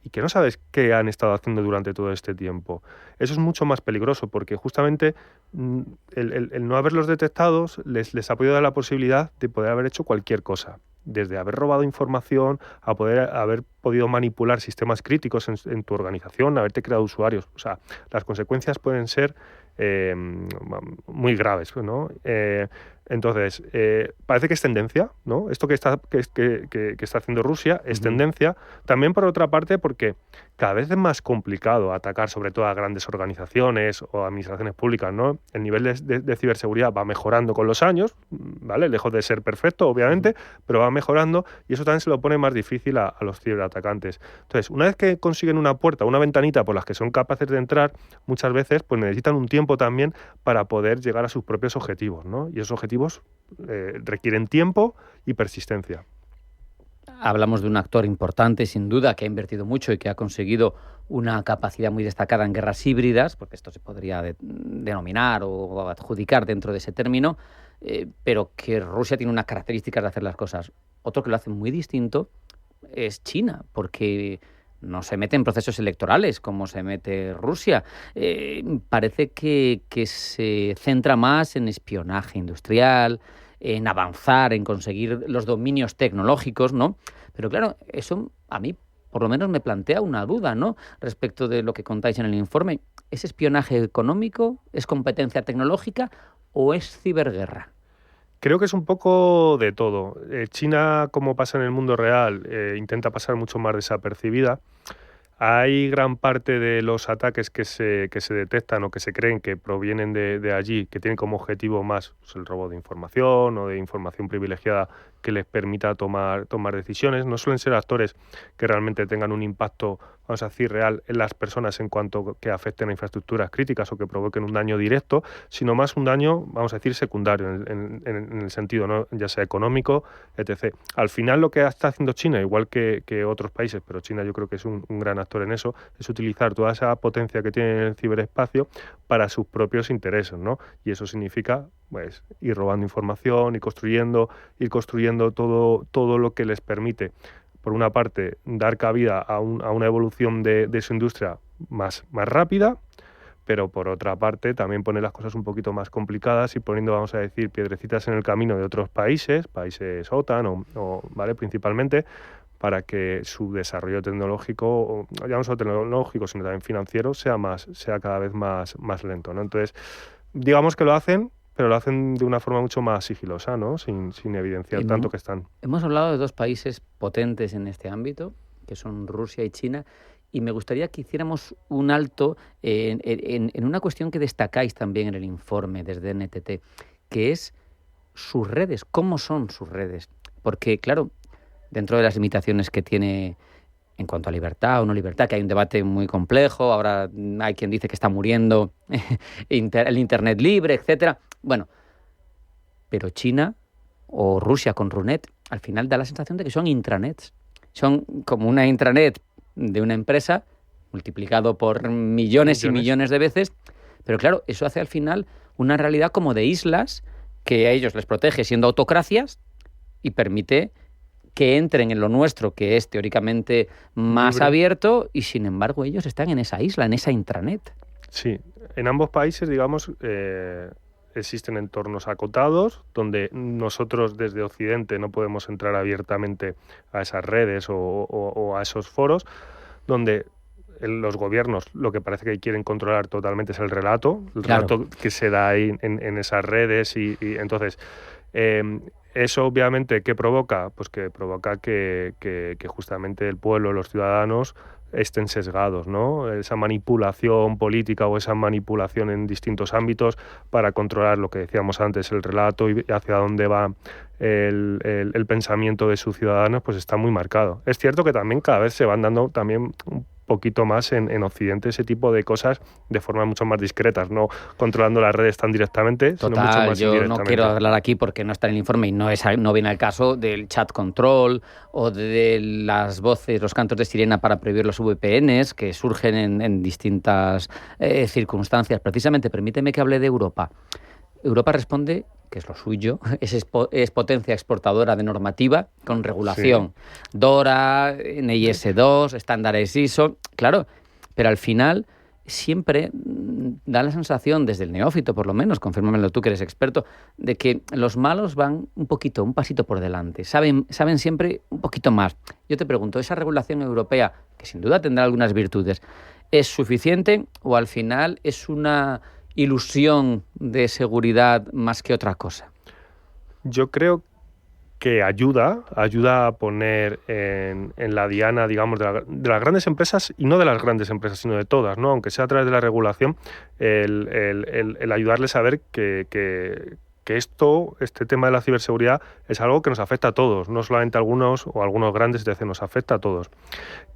y que no sabes qué han estado haciendo durante todo este tiempo. Eso es mucho más peligroso porque justamente el no haberlos detectado les ha podido dar la posibilidad de poder haber hecho cualquier cosa, desde haber robado información a poder haber podido manipular sistemas críticos en tu organización, haberte creado usuarios. O sea, las consecuencias pueden ser muy graves, ¿no? Entonces, parece que es tendencia, ¿no? Esto que está haciendo Rusia es tendencia. También, por otra parte, porque cada vez es más complicado atacar sobre todo a grandes organizaciones o administraciones públicas, ¿no? El nivel de ciberseguridad va mejorando con los años, ¿vale? Lejos de ser perfecto, obviamente, pero va mejorando y eso también se lo pone más difícil a los ciberatacantes. Entonces, una vez que consiguen una puerta, una ventanita por las que son capaces de entrar, muchas veces pues necesitan un tiempo también para poder llegar a sus propios objetivos, ¿no? Y esos objetivos requieren tiempo y persistencia. Hablamos de un actor importante, sin duda, que ha invertido mucho y que ha conseguido una capacidad muy destacada en guerras híbridas, porque esto se podría denominar o adjudicar dentro de ese término, pero que Rusia tiene unas características de hacer las cosas. Otro que lo hace muy distinto es China, porque no se mete en procesos electorales como se mete Rusia. Parece que se centra más en espionaje industrial, en avanzar, en conseguir los dominios tecnológicos, ¿no? Pero claro, eso a mí por lo menos me plantea una duda, ¿no? Respecto de lo que contáis en el informe. ¿Es espionaje económico? ¿Es competencia tecnológica? ¿O es ciberguerra? Creo que es un poco de todo. China, como pasa en el mundo real, intenta pasar mucho más desapercibida. hay gran parte de los ataques que se detectan o que se creen que provienen de allí, que tienen como objetivo más pues, el robo de información o de información privilegiada que les permita tomar decisiones. No suelen ser actores que realmente tengan un impacto, vamos a decir, real en las personas en cuanto que afecten a infraestructuras críticas o que provoquen un daño directo, sino más un daño, vamos a decir, secundario en el sentido, ¿no? Ya sea económico, etc. Al final lo que está haciendo China, igual que otros países, pero China yo creo que es un gran actor en eso, es utilizar toda esa potencia que tiene en el ciberespacio para sus propios intereses, ¿no? Y eso significa pues ir robando información, ir construyendo todo lo que les permite, por una parte, dar cabida a una evolución de su industria más rápida, pero por otra parte también poner las cosas un poquito más complicadas y poniendo, vamos a decir, piedrecitas en el camino de otros países OTAN ¿vale? Principalmente, para que su desarrollo tecnológico, ya no solo tecnológico, sino también financiero, sea cada vez más lento, ¿no? Entonces, digamos que lo hacen, pero lo hacen de una forma mucho más sigilosa, ¿no? Sin evidenciar tanto que están. Hemos hablado de dos países potentes en este ámbito, que son Rusia y China, y me gustaría que hiciéramos un alto en una cuestión que destacáis también en el informe desde NTT, que es sus redes. ¿Cómo son sus redes? Porque, claro, dentro de las limitaciones que tiene en cuanto a libertad o no libertad, que hay un debate muy complejo, ahora hay quien dice que está muriendo el Internet libre, etcétera. Bueno, pero China o Rusia con Runet, al final da la sensación de que son intranets. Son como una intranet de una empresa multiplicado por millones y millones de veces, pero claro, eso hace al final una realidad como de islas que a ellos les protege siendo autocracias y permite que entren en lo nuestro, que es teóricamente más libre, abierto, y sin embargo ellos están en esa isla, en esa intranet. Sí, en ambos países, digamos, existen entornos acotados donde nosotros desde Occidente no podemos entrar abiertamente a esas redes o a esos foros, donde los gobiernos lo que parece que quieren controlar totalmente es el relato que se da ahí en esas redes y entonces... eso obviamente, ¿qué provoca? Pues que provoca que justamente el pueblo, los ciudadanos, estén sesgados, ¿no? Esa manipulación política o esa manipulación en distintos ámbitos para controlar lo que decíamos antes, el relato y hacia dónde va el pensamiento de sus ciudadanos, pues está muy marcado. Es cierto que también cada vez se van dando también un poquito más en Occidente ese tipo de cosas de forma mucho más discretas, no controlando las redes tan directamente, sino mucho más indirectamente. Yo no quiero hablar aquí porque no está en el informe y no viene al caso del chat control o de las voces, los cantos de sirena para prohibir los VPNs que surgen en distintas circunstancias. Precisamente, permíteme que hable de Europa. Europa responde, que es lo suyo, es potencia exportadora de normativa con regulación. Sí. DORA, NIS2, estándares ISO, claro, pero al final siempre da la sensación, desde el neófito por lo menos, confírmamelo tú que eres experto, de que los malos van un pasito por delante, saben siempre un poquito más. Yo te pregunto, ¿esa regulación europea, que sin duda tendrá algunas virtudes, es suficiente o al final es una ilusión de seguridad más que otra cosa? Yo creo que ayuda a poner en la diana, digamos, de las grandes empresas, y no de las grandes empresas, sino de todas, ¿no? Aunque sea a través de la regulación, el ayudarles a ver que este tema de la ciberseguridad es algo que nos afecta a todos, no solamente a algunos o a algunos grandes, es decir, nos afecta a todos.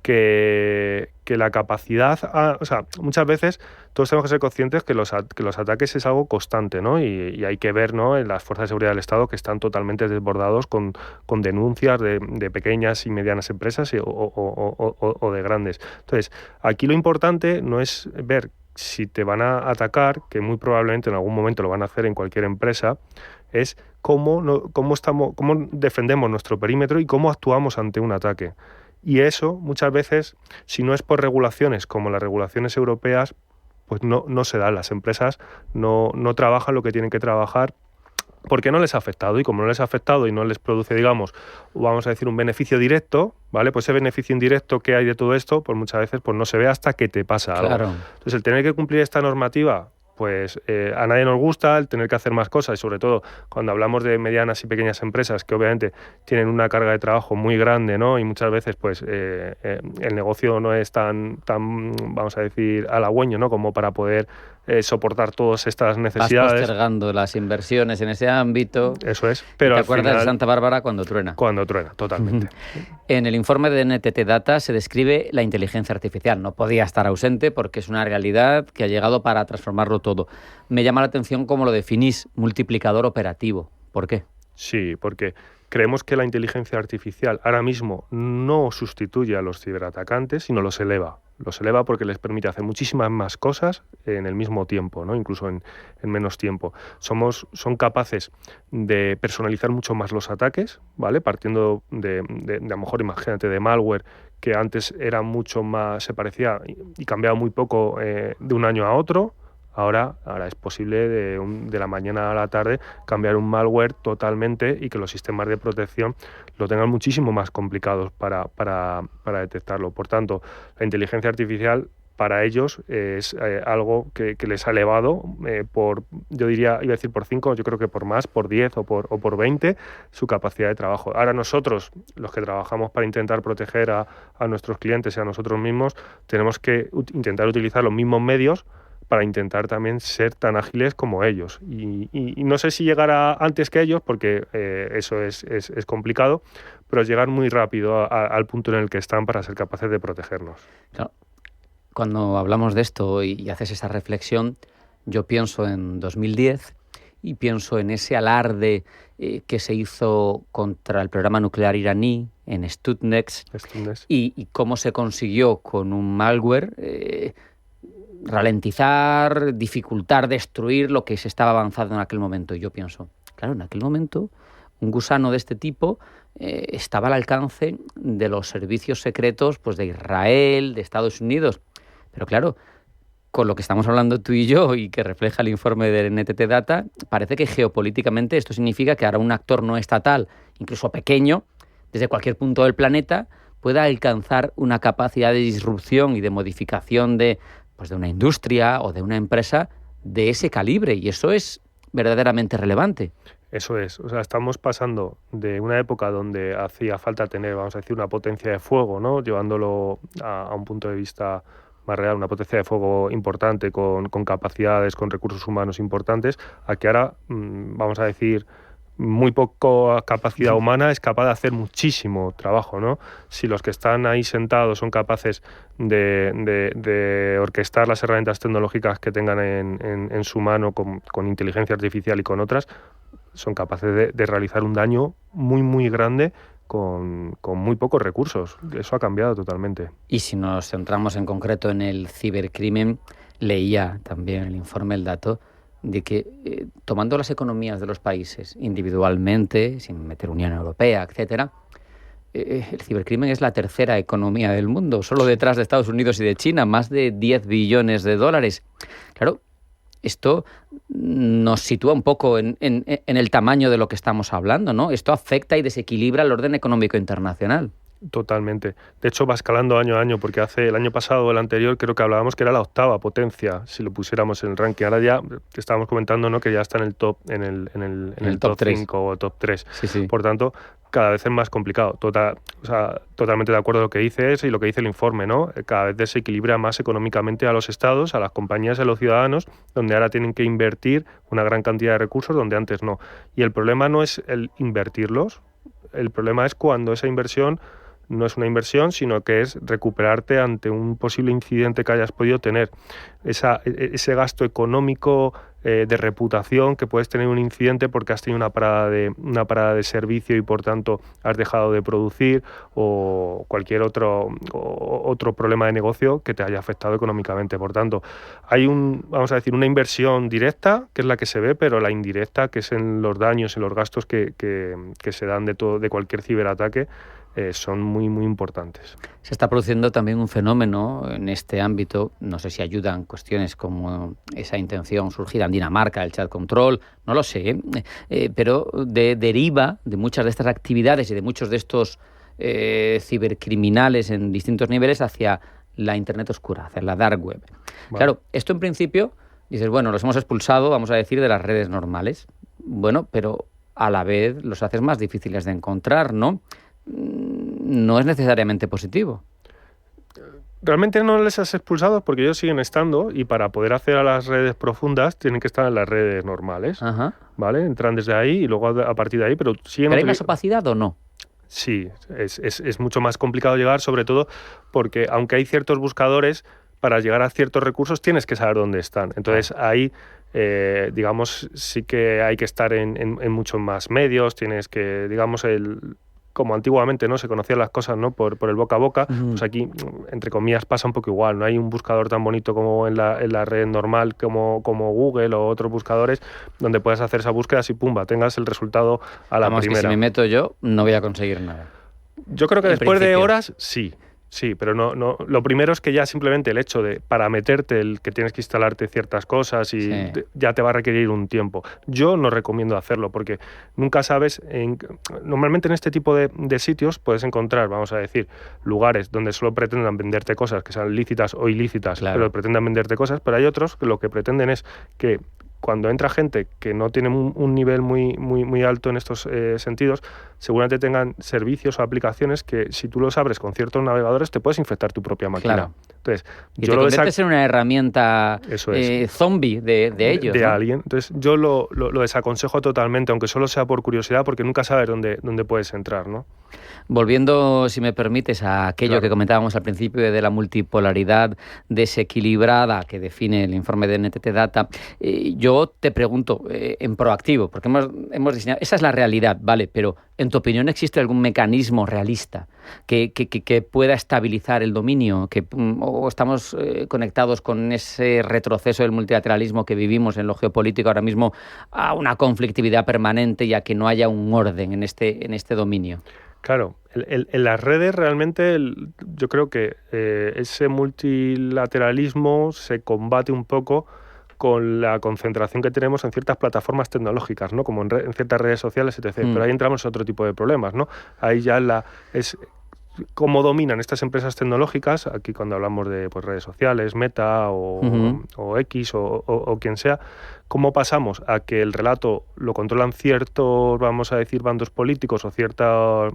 Que la capacidad, o sea, muchas veces todos tenemos que ser conscientes que los ataques es algo constante, ¿no? Y hay que ver, ¿no?, en las fuerzas de seguridad del Estado que están totalmente desbordados con denuncias de pequeñas y medianas empresas o de grandes. Entonces, aquí lo importante no es ver si te van a atacar, que muy probablemente en algún momento lo van a hacer en cualquier empresa, es cómo defendemos nuestro perímetro y cómo actuamos ante un ataque. Y eso, muchas veces, si no es por regulaciones como las regulaciones europeas, pues no se da. Las empresas no trabajan lo que tienen que trabajar porque no les ha afectado, y como no les ha afectado y no les produce, digamos, vamos a decir, un beneficio directo, ¿vale? Pues ese beneficio indirecto que hay de todo esto, pues muchas veces pues no se ve hasta que te pasa algo. Claro. Entonces, el tener que cumplir esta normativa pues a nadie nos gusta el tener que hacer más cosas, y sobre todo cuando hablamos de medianas y pequeñas empresas que obviamente tienen una carga de trabajo muy grande, ¿no? Y muchas veces pues el negocio no es tan vamos a decir halagüeño, ¿no? Como para poder soportar todas estas necesidades. Vas postergando las inversiones en ese ámbito. Eso es. Pero ¿te al acuerdas final, de Santa Bárbara cuando truena? Cuando truena, totalmente. En el informe de NTT Data se describe la inteligencia artificial. No podía estar ausente porque es una realidad que ha llegado para transformarlo todo. Me llama la atención cómo lo definís, multiplicador operativo. ¿Por qué? Sí, porque creemos que la inteligencia artificial ahora mismo no sustituye a los ciberatacantes, sino los eleva. Los eleva porque les permite hacer muchísimas más cosas en el mismo tiempo, ¿no? Incluso en menos tiempo. Son capaces de personalizar mucho más los ataques, ¿vale? Partiendo de a lo mejor, imagínate, de malware, que antes era mucho más, se parecía y cambiaba muy poco de un año a otro. Ahora es posible de la mañana a la tarde cambiar un malware totalmente y que los sistemas de protección lo tengan muchísimo más complicados para detectarlo. Por tanto, la inteligencia artificial para ellos es algo que les ha elevado yo diría, iba a decir por 5, yo creo que por más, por 10 o por 20 su capacidad de trabajo. Ahora nosotros, los que trabajamos para intentar proteger a nuestros clientes y a nosotros mismos, tenemos que intentar utilizar los mismos medios para intentar también ser tan ágiles como ellos. Y no sé si llegar antes que ellos, porque eso es complicado, pero llegar muy rápido al punto en el que están para ser capaces de protegernos. Claro. Cuando hablamos de esto y haces esa reflexión, yo pienso en 2010 y pienso en ese alarde que se hizo contra el programa nuclear iraní en Stuxnet y cómo se consiguió con un malware ralentizar, dificultar, destruir lo que se estaba avanzando en aquel momento. Y yo pienso, claro, en aquel momento un gusano de este tipo estaba al alcance de los servicios secretos pues de Israel, de Estados Unidos. Pero claro, con lo que estamos hablando tú y yo y que refleja el informe de NTT Data, parece que geopolíticamente esto significa que ahora un actor no estatal, incluso pequeño, desde cualquier punto del planeta, pueda alcanzar una capacidad de disrupción y de modificación de una industria o de una empresa de ese calibre, y eso es verdaderamente relevante. Eso es, o sea, estamos pasando de una época donde hacía falta tener, vamos a decir, una potencia de fuego, ¿no? Llevándolo a un punto de vista más real, una potencia de fuego importante, con capacidades, con recursos humanos importantes, a que ahora, vamos a decir, muy poca capacidad humana es capaz de hacer muchísimo trabajo, ¿no? Si los que están ahí sentados son capaces de orquestar las herramientas tecnológicas que tengan en su mano con inteligencia artificial y con otras, son capaces de realizar un daño muy, muy grande con muy pocos recursos. Eso ha cambiado totalmente. Y si nos centramos en concreto en el cibercrimen, leía también en el informe el dato de que tomando las economías de los países individualmente, sin meter Unión Europea, etcétera, el cibercrimen es la tercera economía del mundo, solo detrás de Estados Unidos y de China, más de 10 billones de dólares. Claro, esto nos sitúa un poco en el tamaño de lo que estamos hablando, ¿no? Esto afecta y desequilibra el orden económico internacional. Totalmente. De hecho, va escalando año a año, porque el año pasado o el anterior creo que hablábamos que era la 8ª potencia, si lo pusiéramos en el ranking. Ahora ya estábamos comentando, ¿no?, que ya está en el top, en el top 5 o top 3. Sí. Por tanto, cada vez es más complicado. Totalmente de acuerdo con lo que dice y lo que dice el informe, ¿no? Cada vez desequilibra más económicamente a los estados, a las compañías y a los ciudadanos, donde ahora tienen que invertir una gran cantidad de recursos donde antes no. Y el problema no es el invertirlos, el problema es cuando esa inversión no es una inversión, sino que es recuperarte ante un posible incidente que hayas podido tener. Ese gasto económico de reputación que puedes tener un incidente porque has tenido una parada de servicio y por tanto has dejado de producir, o cualquier otro problema de negocio que te haya afectado económicamente. Por tanto, hay vamos a decir, una inversión directa, que es la que se ve, pero la indirecta, que es en los daños, en los gastos que se dan de cualquier ciberataque, son muy, muy importantes. Se está produciendo también un fenómeno en este ámbito, no sé si ayudan cuestiones como esa intención surgida en Dinamarca, el chat control, no lo sé, pero deriva de muchas de estas actividades y de muchos de estos cibercriminales en distintos niveles hacia la Internet oscura, hacia la dark web. Vale. Claro, esto en principio Dices, bueno, los hemos expulsado, vamos a decir, de las redes normales. Bueno, pero a la vez los haces más difíciles de encontrar, ¿no? No es necesariamente positivo. Realmente no les has expulsado porque ellos siguen estando, y para poder acceder a las redes profundas tienen que estar en las redes normales. Ajá. ¿Vale? Entran desde ahí y luego a partir de ahí, pero siguen... ¿Pero hay más opacidad o no? Sí, es mucho más complicado llegar, sobre todo porque aunque hay ciertos buscadores, para llegar a ciertos recursos tienes que saber dónde están. Entonces ahí, digamos, sí que hay que estar en muchos más medios, tienes que, digamos, como antiguamente, ¿no?, se conocían las cosas, ¿no?, por el boca a boca. Pues aquí, entre comillas, pasa un poco igual. No hay un buscador tan bonito como en la red normal como Google o otros buscadores, donde puedas hacer esa búsqueda y pumba, tengas el resultado a la primera. Que si me meto yo, no voy a conseguir nada. Yo creo que después de horas, sí, pero no. Lo primero es que ya simplemente el hecho de, para meterte, el que tienes que instalarte ciertas cosas y ya te va a requerir un tiempo. Yo no recomiendo hacerlo porque nunca sabes. Normalmente en este tipo de sitios puedes encontrar, vamos a decir, lugares donde solo pretendan venderte cosas que sean lícitas o ilícitas, pero pretendan venderte cosas, pero hay otros que lo que pretenden es que cuando entra gente que no tiene un nivel muy alto en estos sentidos, seguramente tengan servicios o aplicaciones que si tú los abres con ciertos navegadores te puedes infectar tu propia máquina. Claro. Entonces, y te conviertes en una herramienta zombie de ellos. De ¿no? alguien. Entonces yo lo desaconsejo totalmente, aunque solo sea por curiosidad, porque nunca sabes dónde puedes entrar, ¿no? Volviendo, si me permites, a aquello que comentábamos al principio de la multipolaridad desequilibrada que define el informe de NTT Data, yo te pregunto en proactivo, porque hemos diseñado, esa es la realidad, ¿vale? Pero ¿en tu opinión existe algún mecanismo realista que pueda estabilizar el dominio? ¿O estamos conectados con ese retroceso del multilateralismo que vivimos en lo geopolítico ahora mismo a una conflictividad permanente y a que no haya un orden en este dominio? Claro, en las redes realmente yo creo que ese multilateralismo se combate un poco con la concentración que tenemos en ciertas plataformas tecnológicas, ¿no?, como en ciertas redes sociales, etc. Pero ahí entramos en otro tipo de problemas, ¿no? Ahí ya es cómo dominan estas empresas tecnológicas, aquí cuando hablamos de redes sociales, Meta o X o quien sea, cómo pasamos a que el relato lo controlan ciertos, vamos a decir, bandos políticos o ciertos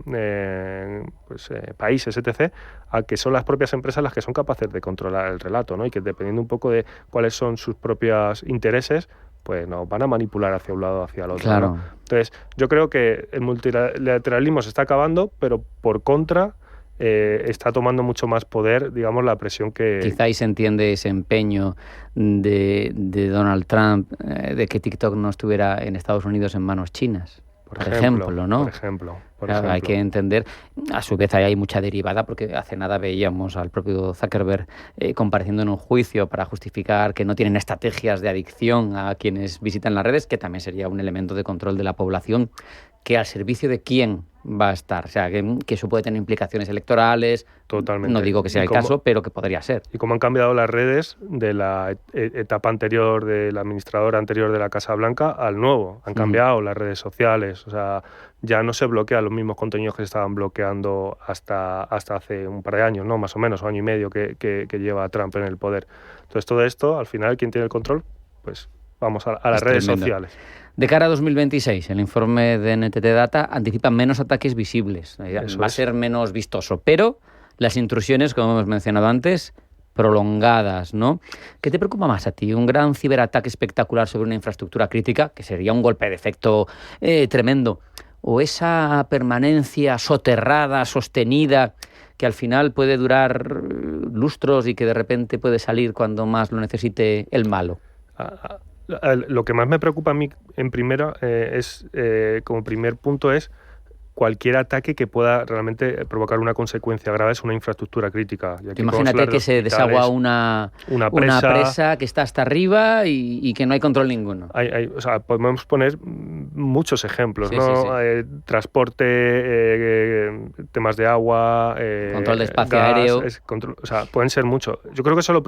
países, etc., a que son las propias empresas las que son capaces de controlar el relato, ¿no? Y que dependiendo un poco de cuáles son sus propios intereses, pues nos van a manipular hacia un lado o hacia el otro. Claro. ¿no? Entonces, yo creo que el multilateralismo se está acabando, pero por contra está tomando mucho más poder, digamos, la presión que... Quizá ahí se entiende ese empeño de Donald Trump de que TikTok no estuviera en Estados Unidos en manos chinas. Por ejemplo, ¿no? Por ejemplo. Hay que entender, a su vez hay mucha derivada, porque hace nada veíamos al propio Zuckerberg compareciendo en un juicio para justificar que no tienen estrategias de adicción a quienes visitan las redes, que también sería un elemento de control de la población, que al servicio de quién va a estar. O sea, que eso puede tener implicaciones electorales. Totalmente. No digo que sea el caso, pero que podría ser. Y cómo han cambiado las redes de la etapa anterior, del administrador anterior de la Casa Blanca al nuevo. Han cambiado las redes sociales. O sea, ya no se bloquean los mismos contenidos que se estaban bloqueando hasta hace un par de años, ¿no? Más o menos, año y medio que lleva Trump en el poder. Entonces, todo esto, al final, ¿quién tiene el control? Pues vamos a las redes sociales. De cara a 2026, el informe de NTT Data anticipa menos ataques visibles. Va a ser menos vistoso, pero las intrusiones, como hemos mencionado antes, prolongadas, ¿no? ¿Qué te preocupa más a ti? ¿Un gran ciberataque espectacular sobre una infraestructura crítica, que sería un golpe de efecto tremendo? ¿O esa permanencia soterrada, sostenida, que al final puede durar lustros y que de repente puede salir cuando más lo necesite el malo? Lo que más me preocupa a mí en primera como primer punto es cualquier ataque que pueda realmente provocar una consecuencia grave es una infraestructura crítica. Imagínate que se desagua una presa que está hasta arriba y que no hay control ninguno. O sea, podemos poner muchos ejemplos, sí, ¿no? Sí. Transporte, temas de agua, control de espacio gas, aéreo. O sea, pueden ser mucho. Yo creo que eso es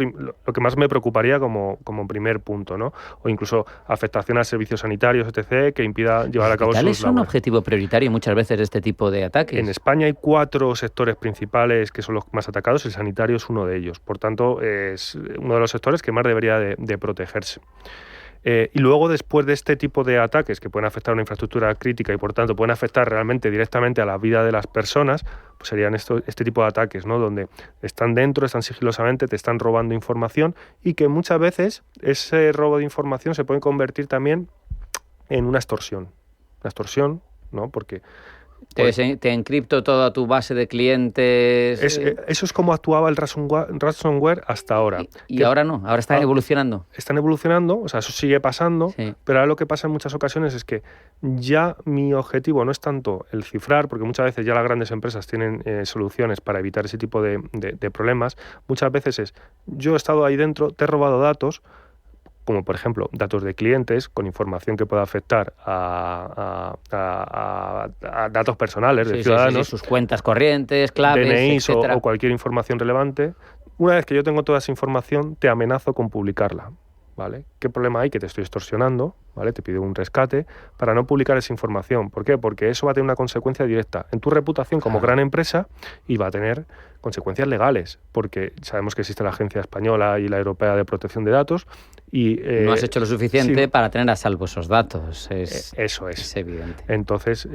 lo que más me preocuparía como primer punto, ¿no? O incluso afectación a servicios sanitarios, etc., que impida llevar a cabo sus labores. ¿Es un objetivo prioritario muchas veces de este tipo de ataques? En España hay 4 sectores principales que son los más atacados, el sanitario es uno de ellos. Por tanto, es uno de los sectores que más debería de protegerse. Y luego, después de este tipo de ataques que pueden afectar a una infraestructura crítica y, por tanto, pueden afectar realmente directamente a la vida de las personas, pues serían este tipo de ataques, ¿no? Donde están dentro, están sigilosamente, te están robando información y que muchas veces ese robo de información se puede convertir también en una extorsión. Una extorsión, ¿no? Porque te encripto toda tu base de clientes. Eso es como actuaba el ransomware hasta ahora. Y ahora no, ahora están evolucionando. Están evolucionando, o sea, eso sigue pasando, sí. Pero ahora lo que pasa en muchas ocasiones es que ya mi objetivo no es tanto el cifrar, porque muchas veces ya las grandes empresas tienen soluciones para evitar ese tipo de problemas. Muchas veces es, yo he estado ahí dentro, te he robado datos, como por ejemplo datos de clientes con información que pueda afectar a datos personales de ciudadanos, sus cuentas corrientes, claves, DNIs etcétera. o cualquier información relevante. Una vez que yo tengo toda esa información, te amenazo con publicarla, ¿vale? ¿Qué problema hay? Que te estoy extorsionando, ¿vale? Te pido un rescate para no publicar esa información. ¿Por qué? Porque eso va a tener una consecuencia directa en tu reputación como gran empresa y va a tener consecuencias legales, porque sabemos que existe la Agencia Española y la Europea de Protección de Datos y no has hecho lo suficiente sí, para tener a salvo esos datos. Eso es evidente. Entonces,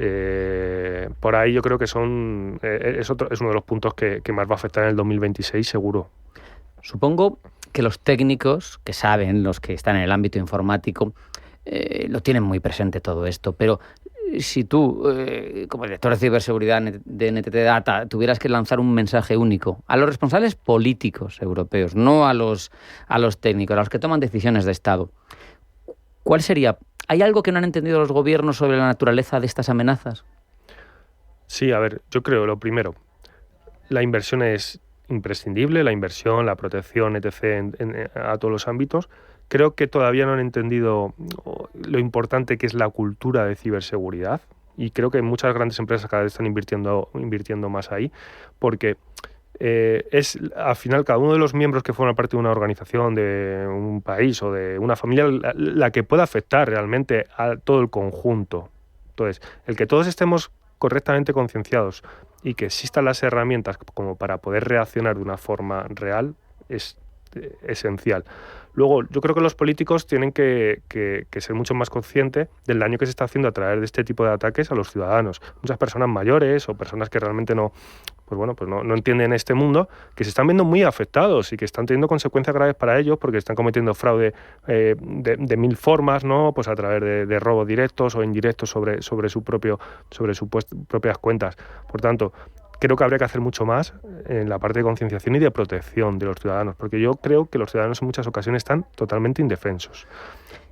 por ahí yo creo que es uno de los puntos que más va a afectar en el 2026 seguro. Supongo que los técnicos que saben, los que están en el ámbito informático, lo tienen muy presente todo esto, pero si tú, como director de ciberseguridad de NTT Data, tuvieras que lanzar un mensaje único a los responsables políticos europeos, no a los técnicos, a los que toman decisiones de Estado, ¿cuál sería? ¿Hay algo que no han entendido los gobiernos sobre la naturaleza de estas amenazas? Sí, a ver, yo creo, lo primero, la inversión es imprescindible, la inversión, la protección, etc., a todos los ámbitos. Creo que todavía no han entendido lo importante que es la cultura de ciberseguridad y creo que muchas grandes empresas cada vez están invirtiendo más ahí porque es al final cada uno de los miembros que forman parte de una organización, de un país o de una familia la que pueda afectar realmente a todo el conjunto. Entonces, el que todos estemos correctamente concienciados y que existan las herramientas como para poder reaccionar de una forma real es esencial. Luego, yo creo que los políticos tienen que ser mucho más conscientes del daño que se está haciendo a través de este tipo de ataques a los ciudadanos. Muchas personas mayores o personas que realmente no entienden este mundo, que se están viendo muy afectados y que están teniendo consecuencias graves para ellos porque están cometiendo fraude de mil formas, ¿no? Pues a través de robos directos o indirectos sobre sus propias cuentas. Por tanto, creo que habría que hacer mucho más en la parte de concienciación y de protección de los ciudadanos, porque yo creo que los ciudadanos en muchas ocasiones están totalmente indefensos.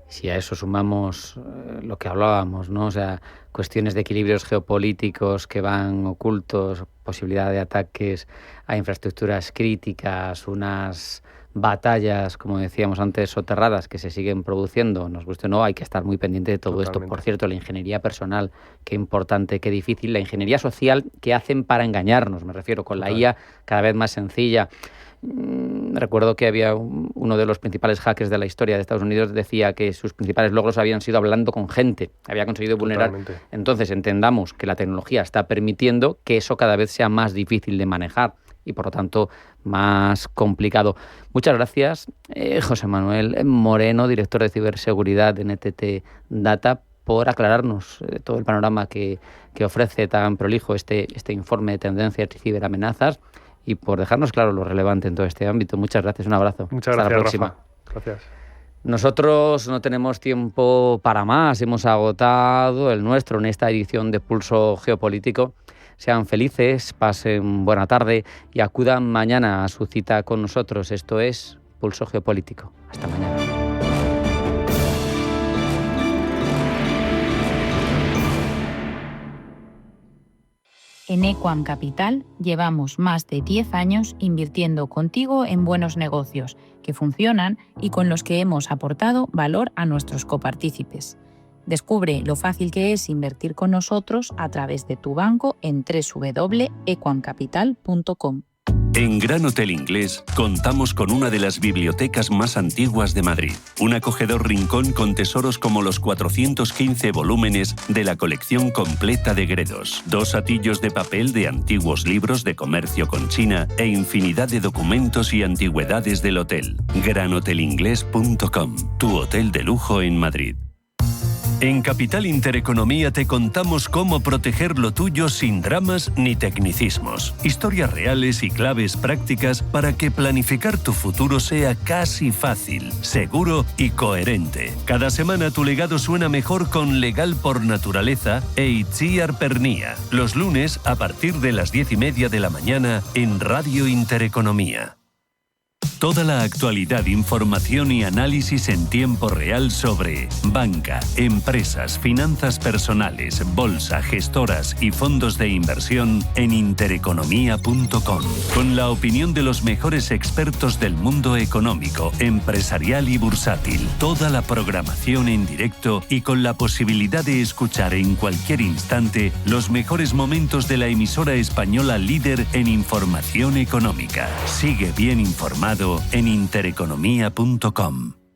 Si a eso sumamos lo que hablábamos, ¿no? O sea, cuestiones de equilibrios geopolíticos que van ocultos, posibilidad de ataques a infraestructuras críticas, unas batallas, como decíamos antes, soterradas que se siguen produciendo, nos guste o no, hay que estar muy pendiente de todo esto. Por cierto, la ingeniería personal, qué importante, qué difícil, la ingeniería social que hacen para engañarnos, me refiero, con la IA cada vez más sencilla. Recuerdo que había uno de los principales hackers de la historia de Estados Unidos decía que sus principales logros habían sido hablando con gente, había conseguido vulnerar. Entonces entendamos que la tecnología está permitiendo que eso cada vez sea más difícil de manejar y por lo tanto más complicado. Muchas gracias, José Manuel Moreno, director de ciberseguridad de NTT Data, por aclararnos todo el panorama que ofrece tan prolijo este informe de tendencias y ciberamenazas y por dejarnos claro lo relevante en todo este ámbito. Muchas gracias, un abrazo. Muchas gracias, hasta la próxima. Rafa. Gracias. Nosotros no tenemos tiempo para más, hemos agotado el nuestro en esta edición de Pulso Geopolítico. Sean felices, pasen buena tarde y acudan mañana a su cita con nosotros. Esto es Pulso Geopolítico. Hasta mañana. En Equam Capital llevamos más de 10 años invirtiendo contigo en buenos negocios que funcionan y con los que hemos aportado valor a nuestros copartícipes. Descubre lo fácil que es invertir con nosotros a través de tu banco en www.equamcapital.com. En Gran Hotel Inglés contamos con una de las bibliotecas más antiguas de Madrid. Un acogedor rincón con tesoros como los 415 volúmenes de la colección completa de Gredos, 2 atillos de papel de antiguos libros de comercio con China e infinidad de documentos y antigüedades del hotel. GranHotelInglés.com, tu hotel de lujo en Madrid. En Capital Intereconomía te contamos cómo proteger lo tuyo sin dramas ni tecnicismos. Historias reales y claves prácticas para que planificar tu futuro sea casi fácil, seguro y coherente. Cada semana tu legado suena mejor con Legal por Naturaleza e Itziar Pernia. Los lunes a partir de las 10:30 de la mañana en Radio Intereconomía. Toda la actualidad, información y análisis en tiempo real sobre banca, empresas, finanzas personales, bolsa, gestoras y fondos de inversión en intereconomía.com. Con la opinión de los mejores expertos del mundo económico, empresarial y bursátil. Toda la programación en directo y con la posibilidad de escuchar en cualquier instante los mejores momentos de la emisora española líder en información económica. Sigue bien informado en intereconomía.com.